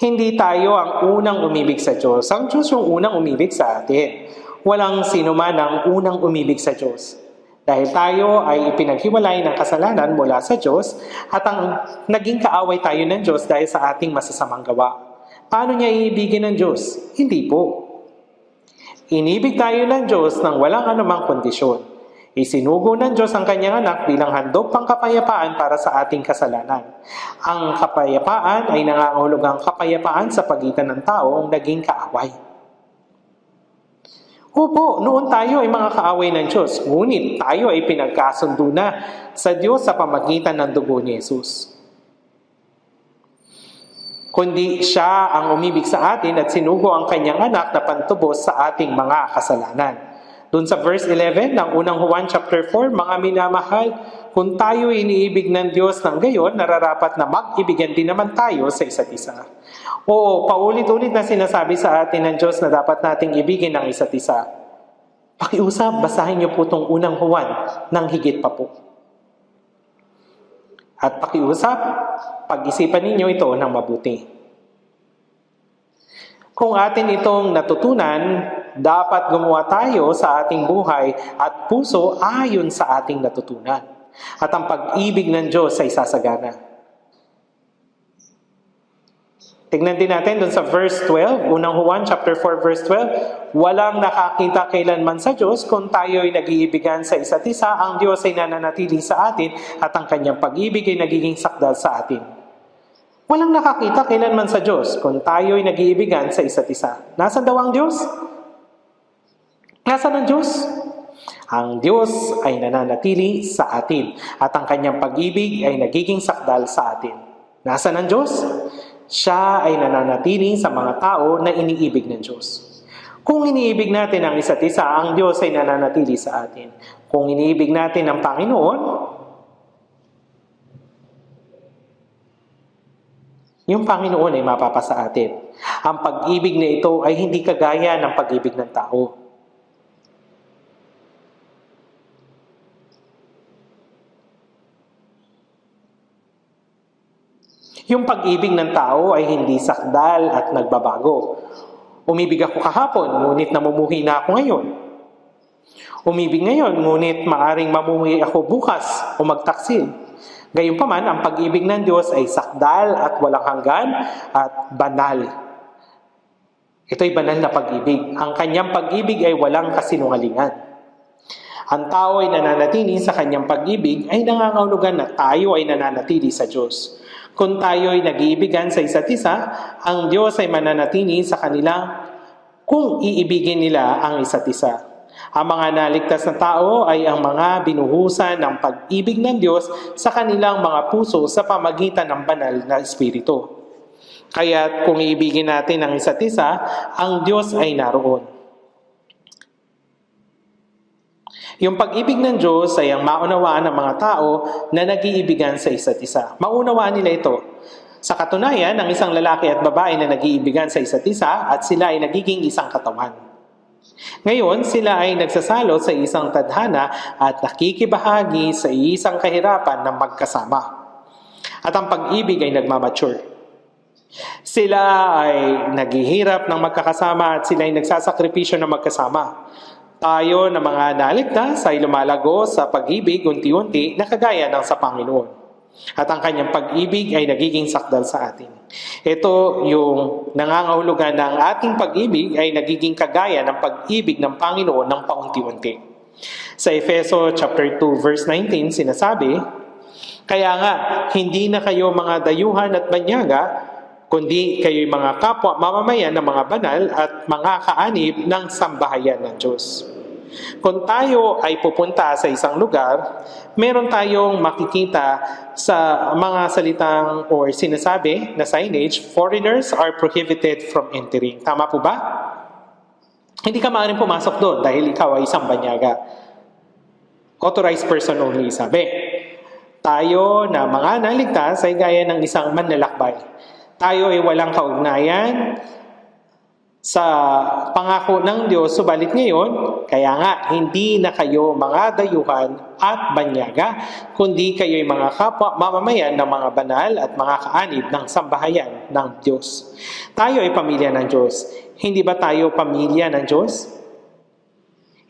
Hindi tayo ang unang umibig sa Diyos. Ang Diyos yung unang umibig sa atin. Walang sino man ang unang umibig sa Diyos. Dahil tayo ay ipinaghiwalay ng kasalanan mula sa Diyos at ang naging kaaway tayo ng Diyos dahil sa ating masasamang gawa. Paano niya iibigin ng Diyos? Hindi po. Inibig tayo ng Diyos nang walang anumang kondisyon. Isinugo ng Diyos ang kanyang anak bilang handog pang kapayapaan para sa ating kasalanan. Ang kapayapaan ay nangangahulugang kapayapaan sa pagitan ng taong naging kaaway. Opo, noon tayo ay mga kaaway ng Diyos, ngunit tayo ay pinagkasundo na sa Diyos sa pamagitan ng dugo ni Jesus. Kundi siya ang umibig sa atin at sinugo ang kanyang anak na pantubos sa ating mga kasalanan. Doon sa verse 11 ng unang Juan chapter 4, mga minamahal, kung tayo iniibig ng Diyos ng gayon, nararapat na mag-ibigan din naman tayo sa isa't isa. Oo, paulit-ulit na sinasabi sa atin ng Diyos na dapat nating ibigin ang isa't isa. Pakiusap, basahin niyo po itong unang Juan ng higit pa po. At pakiusap, pag-isipan ninyo ito ng mabuti. Kung atin itong natutunan, dapat gumawa tayo sa ating buhay at puso ayon sa ating natutunan. At ang pag-ibig ng Diyos ay sasagana. Tignan din natin dun sa verse 12, unang Juan chapter 4 verse 12, walang nakakita kailanman sa Diyos kung tayo'y nag-iibigan sa isa't isa, ang Diyos ay nananatili sa atin at ang kanyang pag-ibig ay nagiging sakdal sa atin. Walang nakakita kailanman sa Diyos kung tayo'y nag-iibigan sa isa't isa. Nasaan daw ang Diyos? Nasaan ang Diyos? Ang Diyos ay nananatili sa atin at ang kanyang pag-ibig ay nagiging sakdal sa atin. Nasaan ang Diyos? Siya ay nananatili sa mga tao na iniibig ng Diyos. Kung iniibig natin ang isa't isa, ang Diyos ay nananatili sa atin. Kung iniibig natin ang Panginoon, yung Panginoon ay mapapasa atin. Ang pag-ibig na ito ay hindi kagaya ng pag-ibig ng tao. Yung pag-ibig ng tao ay hindi sakdal at nagbabago. Umibig ako kahapon, ngunit namumuhi na ako ngayon. Umibig ngayon, ngunit maaring mamumuhi ako bukas o magtaksil. Gayunpaman, ang pag-ibig ng Diyos ay sakdal at walang hanggan at banal. Ito'y banal na pag-ibig. Ang kanyang pag-ibig ay walang kasinungalingan. Ang tao ay nananatili sa kanyang pag-ibig ay nangangahulugan na tayo ay nananatili sa Diyos. Kung tayo ay nag-iibigan sa isa't isa, ang Diyos ay mananatili sa kanila kung iibigin nila ang isa't isa. Ang mga naligtas na tao ay ang mga binuhusan ng pag-ibig ng Diyos sa kanilang mga puso sa pamagitan ng banal na Espiritu. Kaya't kung iibigin natin ang isa't isa, ang Diyos ay naroon. Yung pag-ibig ng Diyos ay ang maunawaan ng mga tao na nag-iibigan sa isa't isa. Maunawaan nila ito. Sa katunayan, ang isang lalaki at babae na nag-iibigan sa isa't isa at sila ay nagiging isang katawan. Ngayon, sila ay nagsasalo sa isang tadhana at nakikibahagi sa isang kahirapan na magkasama. At ang pag-ibig ay nagmamature. Sila ay naghihirap ng magkakasama at sila ay nagsasakripisyo ng magkasama. Tayo na mga naligtas ay lumalago sa pag-ibig unti-unti na kagaya ng sa Panginoon. At ang kanyang pag-ibig ay nagiging sakdal sa atin. Ito yung nangangahulugan ng ating pag-ibig ay nagiging kagaya ng pag-ibig ng Panginoon ng paunti-unti. Sa Efeso chapter 2 verse 19 sinasabi, kaya nga, hindi na kayo mga dayuhan at banyaga, kundi kayo'y mga kapwa mamamayan ng mga banal at mga kaanib ng sambahayan ng Diyos. Kung tayo ay pupunta sa isang lugar, meron tayong makikita sa mga salitang or sinasabi na signage, foreigners are prohibited from entering. Tama po ba? Hindi ka maaaring pumasok doon dahil ikaw ay isang banyaga. Authorized person only, sabi. Tayo na mga naligtas ay gaya ng isang manlalakbay. Tayo ay walang kaugnayan sa pangako ng Diyos, subalit ngayon, kaya nga, hindi na kayo mga dayuhan at banyaga, kundi kayo'y mga kapwa mamamayan ng mga banal at mga kaanib ng sambahayan ng Diyos. Tayo ay pamilya ng Diyos. Hindi ba tayo pamilya ng Diyos?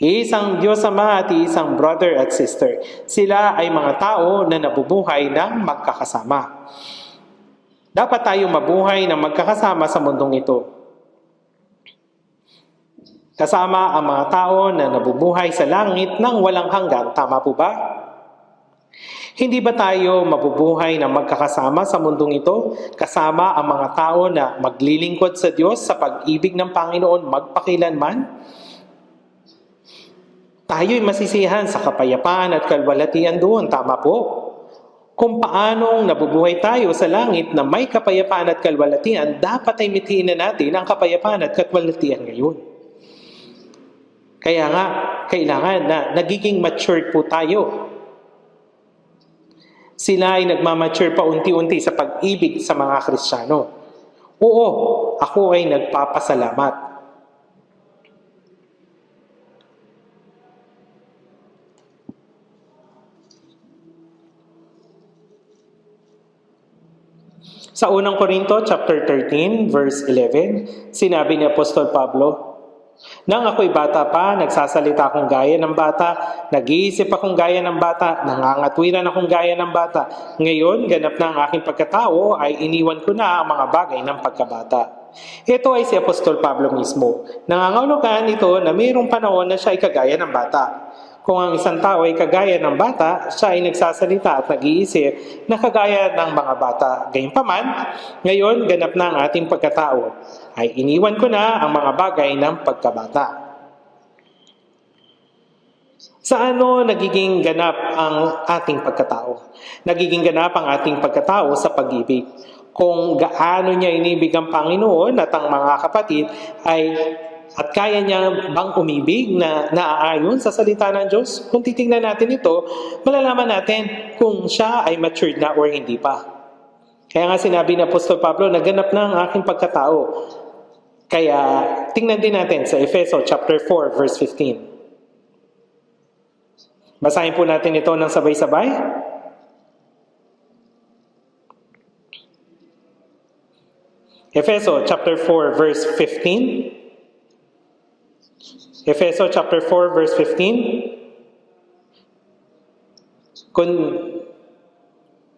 Isang Diyos Ama at isang brother at sister. Sila ay mga tao na nabubuhay ng magkakasama. Dapat tayong mabuhay ng magkakasama sa mundong ito. Kasama ang mga tao na nabubuhay sa langit ng walang hanggan. Tama po ba? Hindi ba tayo mabubuhay ng magkakasama sa mundong ito? Kasama ang mga tao na maglilingkod sa Diyos sa pag-ibig ng Panginoon magpakilanman? Tayo'y masisiyahan sa kapayapaan at kalwalhatian doon. Tama po? Kung paanong nabubuhay tayo sa langit na may kapayapaan at kalwalhatian, dapat ay mithiin na natin ang kapayapaan at kalwalhatian ngayon. Kaya nga, kailangan na nagiging matured po tayo. Sila ay nagmamature pa unti-unti sa pag-ibig sa mga Kristiyano. Oo, ako ay nagpapasalamat. Sa unang Korinto chapter 13 verse 11, sinabi ni Apostol Pablo, Nang ako'y bata pa, nagsasalita akong gaya ng bata, nag-iisip akong gaya ng bata, nangangatwiran akong gaya ng bata. Ngayon, ganap na ang aking pagkatao, ay iniwan ko na ang mga bagay ng pagkabata. Ito ay si Apostol Pablo mismo. Nangangahulugan ito na mayroong panahon na siya ay kagaya ng bata. Kung ang isang tao ay kagaya ng bata, siya ay nagsasalita at nag-iisip na kagaya ng mga bata. Gayunpaman, ngayon ganap na ang ating pagkatao, ay iniwan ko na ang mga bagay ng pagkabata. Sa ano nagiging ganap ang ating pagkatao? Nagiging ganap ang ating pagkatao sa pag-ibig. Kung gaano niya inibig ang Panginoon at ang mga kapatid at kaya niya bang umibig na naaayon sa salita ng Diyos? Kung titingnan natin ito, malalaman natin kung siya ay matured na or hindi pa. Kaya nga sinabi ni Apostol Pablo, naganap na ang aking pagkatao. Kaya tingnan din natin sa Efeso chapter 4 verse 15. Basahin po natin ito ng sabay-sabay. Efeso chapter 4 verse 15. Efeso chapter 4 verse 15.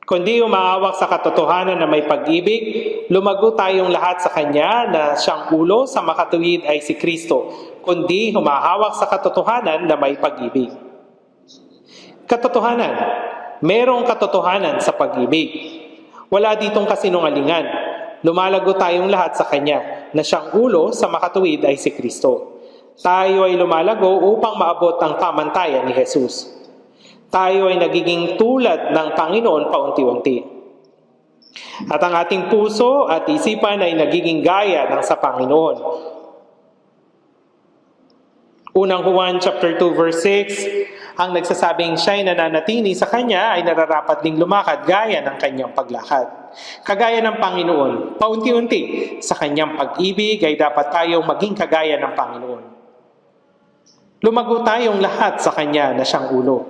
Kundi umahawak sa katotohanan na may pag-ibig, lumago tayong lahat sa Kanya na siyang ulo sa makatuwid ay si Kristo. Kundi humahawak sa katotohanan na may pag-ibig. Katotohanan. Merong katotohanan sa pag-ibig. Wala ditong kasinungalingan. Lumalago tayong lahat sa Kanya na siyang ulo sa makatuwid ay si Kristo. Tayo ay lumalago upang maabot ang pamantayan ni Jesus. Tayo ay nagiging tulad ng Panginoon paunti-unti. At ang ating puso at isipan ay nagiging gaya ng sa Panginoon. Unang Juan chapter 2 verse 6, ang nagsasabing siya'y nananatili sa Kanya ay nararapat ding lumakad gaya ng Kanyang paglakad. Kagaya ng Panginoon, paunti-unti sa Kanyang pag-ibig ay dapat tayong maging kagaya ng Panginoon. Lumago tayong lahat sa Kanya na siyang ulo.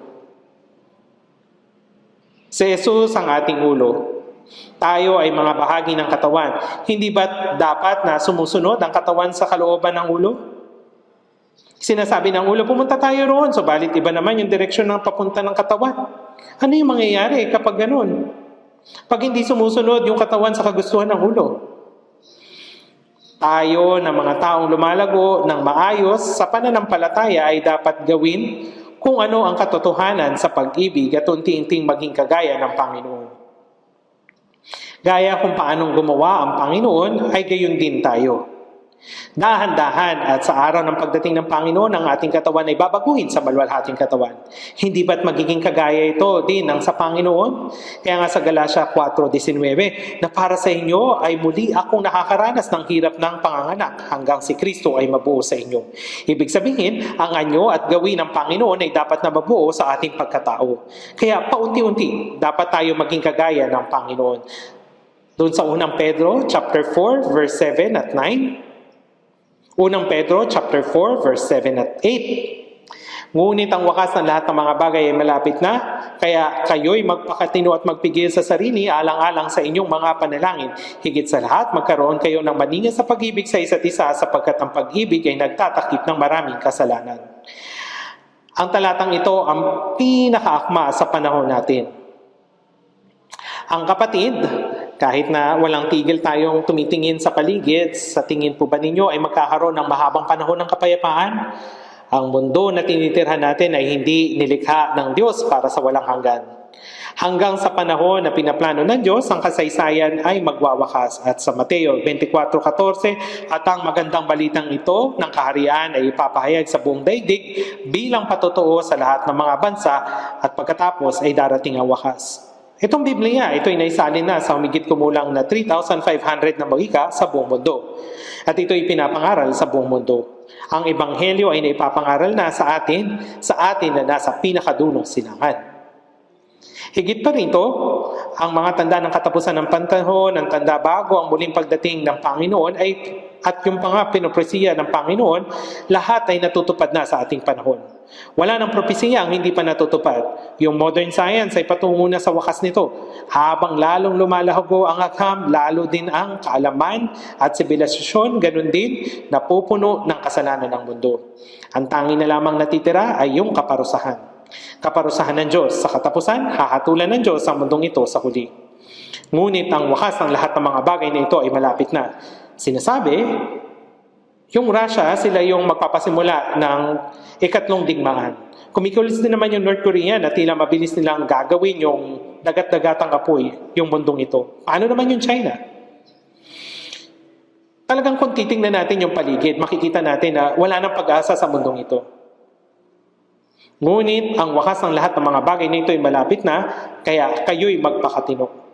Si Jesus ang ating ulo. Tayo ay mga bahagi ng katawan. Hindi ba dapat na sumusunod ang katawan sa kalooban ng ulo? Sinasabi ng ulo, pumunta tayo roon. Subalit iba naman yung direksyon ng papunta ng katawan. Ano yung mangyayari kapag ganun? Pag hindi sumusunod yung katawan sa kagustuhan ng ulo. Tayo na mga taong lumalago ng maayos sa pananampalataya ay dapat gawin kung ano ang katotohanan sa pag-ibig at unti-unting maging kagaya ng Panginoon. Gaya kung paanong gumawa ang Panginoon, ay gayon din tayo. Dahan-dahan at sa araw ng pagdating ng Panginoon, ang ating katawan ay babaguhin sa maluwalhating katawan. Hindi ba't magiging kagaya ito din ang sa Panginoon? Kaya nga sa Galatia 4:19, na para sa inyo ay muli akong nakakaranas ng hirap ng panganganak hanggang si Kristo ay mabuo sa inyo. Ibig sabihin, ang anyo at gawin ng Panginoon ay dapat na mabuo sa ating pagkatao. Kaya paunti-unti, dapat tayo maging kagaya ng Panginoon. Doon sa unang Pedro, chapter 4, verse 7 at 9, Unang Pedro, chapter 4, verse 7 at 8. Ngunit ang wakas ng lahat ng mga bagay ay malapit na, kaya kayo'y magpakatino at magpigil sa sarili, alang-alang sa inyong mga panalangin. Higit sa lahat, magkaroon kayo ng maninga sa pag-ibig sa isa't isa, sapagkat ang pag-ibig ay nagtatakip ng maraming kasalanan. Ang talatang ito ang pinakaakma sa panahon natin. Ang kapatid, kahit na walang tigil tayong tumitingin sa paligid, sa tingin po ba ninyo ay magkakaroon ng mahabang panahon ng kapayapaan? Ang mundo na tinitirhan natin ay hindi nilikha ng Diyos para sa walang hanggan. Hanggang sa panahon na pinaplano ng Diyos, ang kasaysayan ay magwawakas. At sa Mateo 24:14, at ang magandang balitang ito ng kaharian ay ipapahayag sa buong daigdig bilang patotoo sa lahat ng mga bansa, at pagkatapos ay darating ang wakas. Itong Biblia, ito ay naisalin na sa humigit kumulang na 3,500 na wika sa buong mundo. At ito ay pinapangaral sa buong mundo. Ang Ebanghelyo ay naipapangaral na sa atin na nasa pinakadunong silangan. Higit pa rito, ang mga tanda ng katapusan ng panahon, ang tanda bago ang muling pagdating ng Panginoon ay at yung mga pinopresiya ng Panginoon, lahat ay natutupad na sa ating panahon. Wala nang propesiya ang hindi pa natutupad. Yung modern science ay patungo na sa wakas nito. Habang lalong lumalago ang agham, lalo din ang kaalaman at sibilisasyon, ganun din, napupuno ng kasalanan ng mundo. Ang tangi na lamang natitira ay yung kaparusahan. Kaparusahan ng Diyos. Sa katapusan, hahatulan ng Diyos ang mundong ito sa huli. Ngunit ang wakas ng lahat ng mga bagay na ito ay malapit na. Sinasabi, yung Russia, sila yung magpapasimula ng ikatlong digmaan. Kumikilos din naman yung North Korea na tila mabilis nilang gagawin yung dagat-dagatang apoy, yung mundong ito. Paano naman yung China? Talagang kung titingnan natin yung paligid, makikita natin na wala nang pag-asa sa mundong ito. Ngunit ang wakas ng lahat ng mga bagay na ito ay malapit na, kaya kayo'y magpakatino.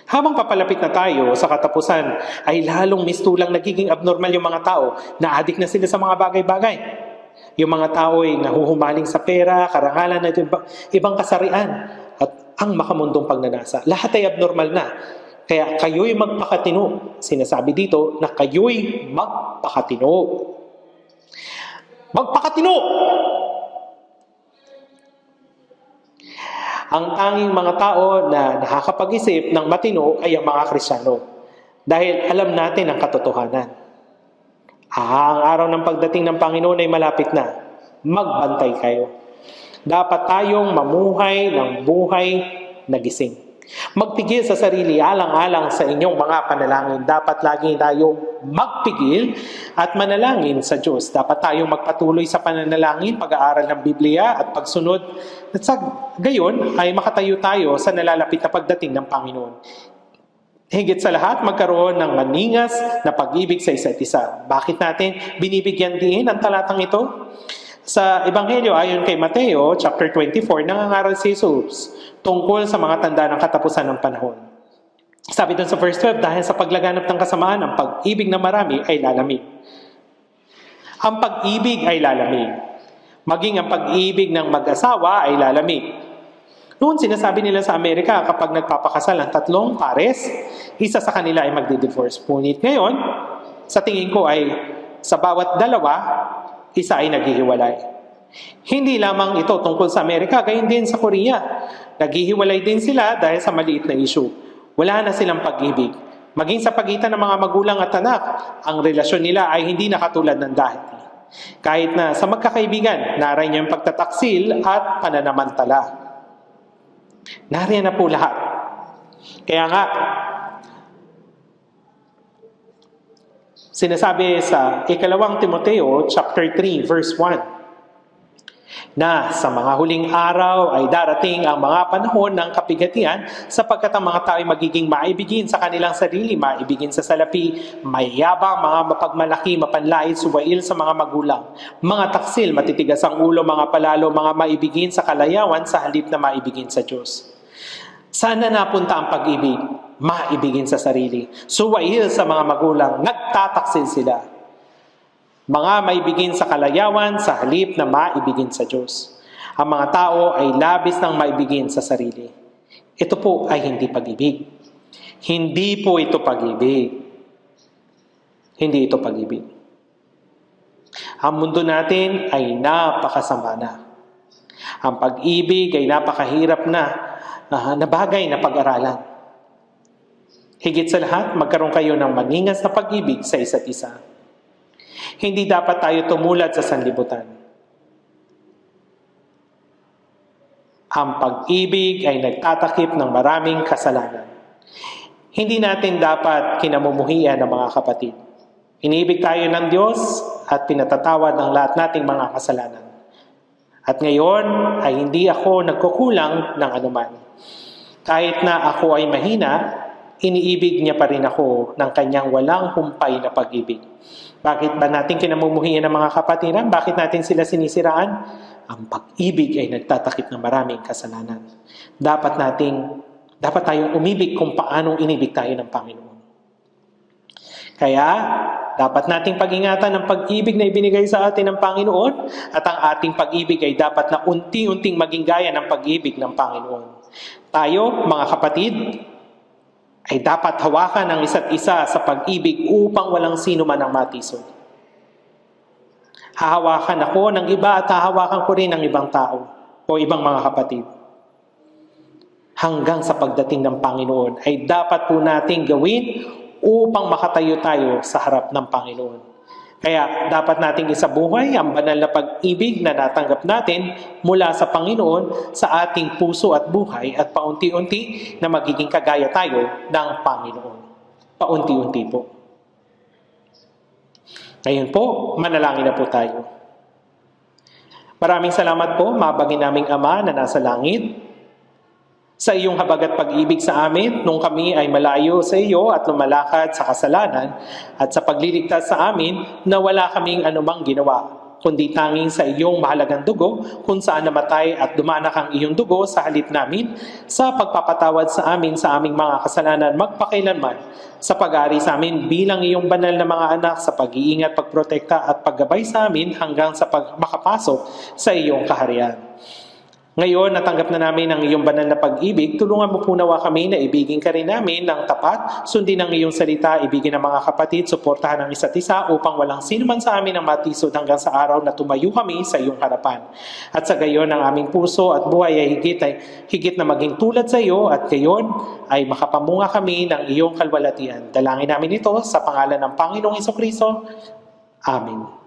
Habang papalapit na tayo sa katapusan, ay lalong mistulang nagiging abnormal yung mga tao. Na-addict na sila sa mga bagay-bagay. Yung mga tao ay nahuhumaling sa pera, karangalan at ibang kasarian at ang makamundong pagnanasa. Lahat ay abnormal na. Kaya kayo'y magpakatino. Sinasabi dito na kayo'y magpakatino. Magpakatino! Ang tanging mga tao na nakakapag-isip ng matino ay ang mga Kristiyano. Dahil alam natin ang katotohanan. Ang araw ng pagdating ng Panginoon ay malapit na. Magbantay kayo. Dapat tayong mamuhay ng buhay na gising. Magpigil sa sarili alang-alang sa inyong mga panalangin. Dapat lagi tayong magpigil at manalangin sa Diyos. Dapat tayong magpatuloy sa pananalangin, pag-aaral ng Biblia at pagsunod. At sa gayon ay makatayo tayo sa nalalapit na pagdating ng Panginoon. Higit sa lahat, magkaroon ng maningas na pag-ibig sa isa't isa. Bakit natin binibigyan din ang talatang ito? Sa Ebanghelyo ayon kay Mateo, chapter 24, nangangaral si Jesus tungkol sa mga tanda ng katapusan ng panahon. Sabi doon sa verse 12, dahil sa paglaganap ng kasamaan, ang pag-ibig ng marami ay lalamig. Ang pag-ibig ay lalamig. Maging ang pag-ibig ng mag-asawa ay lalamig. Noon sinasabi nila sa Amerika, kapag nagpapakasal ang tatlong pares, isa sa kanila ay magdi-divorce. Ngunit ngayon, sa tingin ko ay sa bawat dalawa, isa ay naghihiwalay. Hindi lamang ito tungkol sa Amerika, gayon din sa Korea. Naghihiwalay din sila dahil sa maliit na issue. Wala na silang pag-ibig. Maging sa pagitan ng mga magulang at anak, ang relasyon nila ay hindi na katulad ng dati. Kahit na sa magkakaibigan, nariyan yung pagtataksil at pananamantala. Nariyan na po lahat. Kaya nga, sinasabi sa ikalawang Timoteo, chapter 3, verse 1, na sa mga huling araw ay darating ang mga panahon ng kapigatian sapagkat ang mga tao ay magiging maibigin sa kanilang sarili, maibigin sa salapi, mayabang, mga mapagmalaki, mapanlait, suwail sa mga magulang, mga taksil, matitigas ang ulo, mga palalo, mga maibigin sa kalayawan sa halip na maibigin sa Diyos. Sana napunta ang pag-ibig, maibigin sa sarili. Suwail sa mga magulang, nagtataksil sila. Mga maibigin sa kalayawan sa halip na maibigin sa Diyos. Ang mga tao ay labis ng maibigin sa sarili. Ito po ay hindi pag-ibig. Hindi po ito pag-ibig. Hindi ito pag-ibig. Ang mundo natin ay napakasama na. Ang pag-ibig ay napakahirap na bagay na pag-aralan. Higit sa lahat, magkaroon kayo ng maningas na pag-ibig sa isa't isa. Hindi dapat tayo tumulad sa sanlibutan. Ang pag-ibig ay nagtatakip ng maraming kasalanan. Hindi natin dapat kinamumuhian ng mga kapatid. Iniibig tayo ng Diyos at pinatatawad ng lahat nating mga kasalanan. At ngayon ay hindi ako nagkukulang ng anuman. Kahit na ako ay mahina, iniibig niya pa rin ako ng kanyang walang humpay na pag-ibig. Bakit ba natin kinamumuhian ng mga kapatiran? Bakit natin sila sinisiraan? Ang pag-ibig ay nagtatakip ng maraming kasalanan. Dapat tayong umibig kung paanong inibig tayo ng Panginoon. Kaya, dapat nating pag-ingatan ang pag-ibig na ibinigay sa atin ng Panginoon at ang ating pag-ibig ay dapat na unti-unting maging gaya ng pag-ibig ng Panginoon. Tayo, mga kapatid, ay dapat hawakan ang isa't isa sa pag-ibig upang walang sino man ang matisod. Hahawakan ako ng iba at hahawakan ko rin ng ibang tao o ibang mga kapatid. Hanggang sa pagdating ng Panginoon ay dapat po nating gawin upang makatayo tayo sa harap ng Panginoon. Kaya dapat nating isabuhay ang banal na pag-ibig na natanggap natin mula sa Panginoon sa ating puso at buhay at paunti-unti na magiging kagaya tayo ng Panginoon. Paunti-unti po. Ngayon po, manalangin na po tayo. Maraming salamat po, mabagin naming Ama na nasa langit, sa iyong habag at pag-ibig sa amin nung kami ay malayo sa iyo at lumalakad sa kasalanan at sa pagliligtas sa amin na wala kaming anumang ginawa, kundi tanging sa iyong mahalagang dugo kung saan namatay at dumanak ang iyong dugo sa halip namin sa pagpapatawad sa amin sa aming mga kasalanan magpakailanman, sa pag-aari sa amin bilang iyong banal na mga anak sa pag-iingat, pagprotekta at paggabay sa amin hanggang sa makapasok sa iyong kaharian. Ngayon, natanggap na namin ang iyong banal na pag-ibig. Tulungan mo po nawa kami na ibigin ka rin namin ng tapat, sundin ang iyong salita, ibigin ang mga kapatid, suportahan ang isa't isa upang walang sino man sa amin ang matisod hanggang sa araw na tumayo kami sa iyong harapan. At sa gayon, ang aming puso at buhay ay higit na maging tulad sa iyo at gayon ay makapamunga kami ng iyong kalwalatian. Dalangin namin ito sa pangalan ng Panginoong Hesukristo. Amen.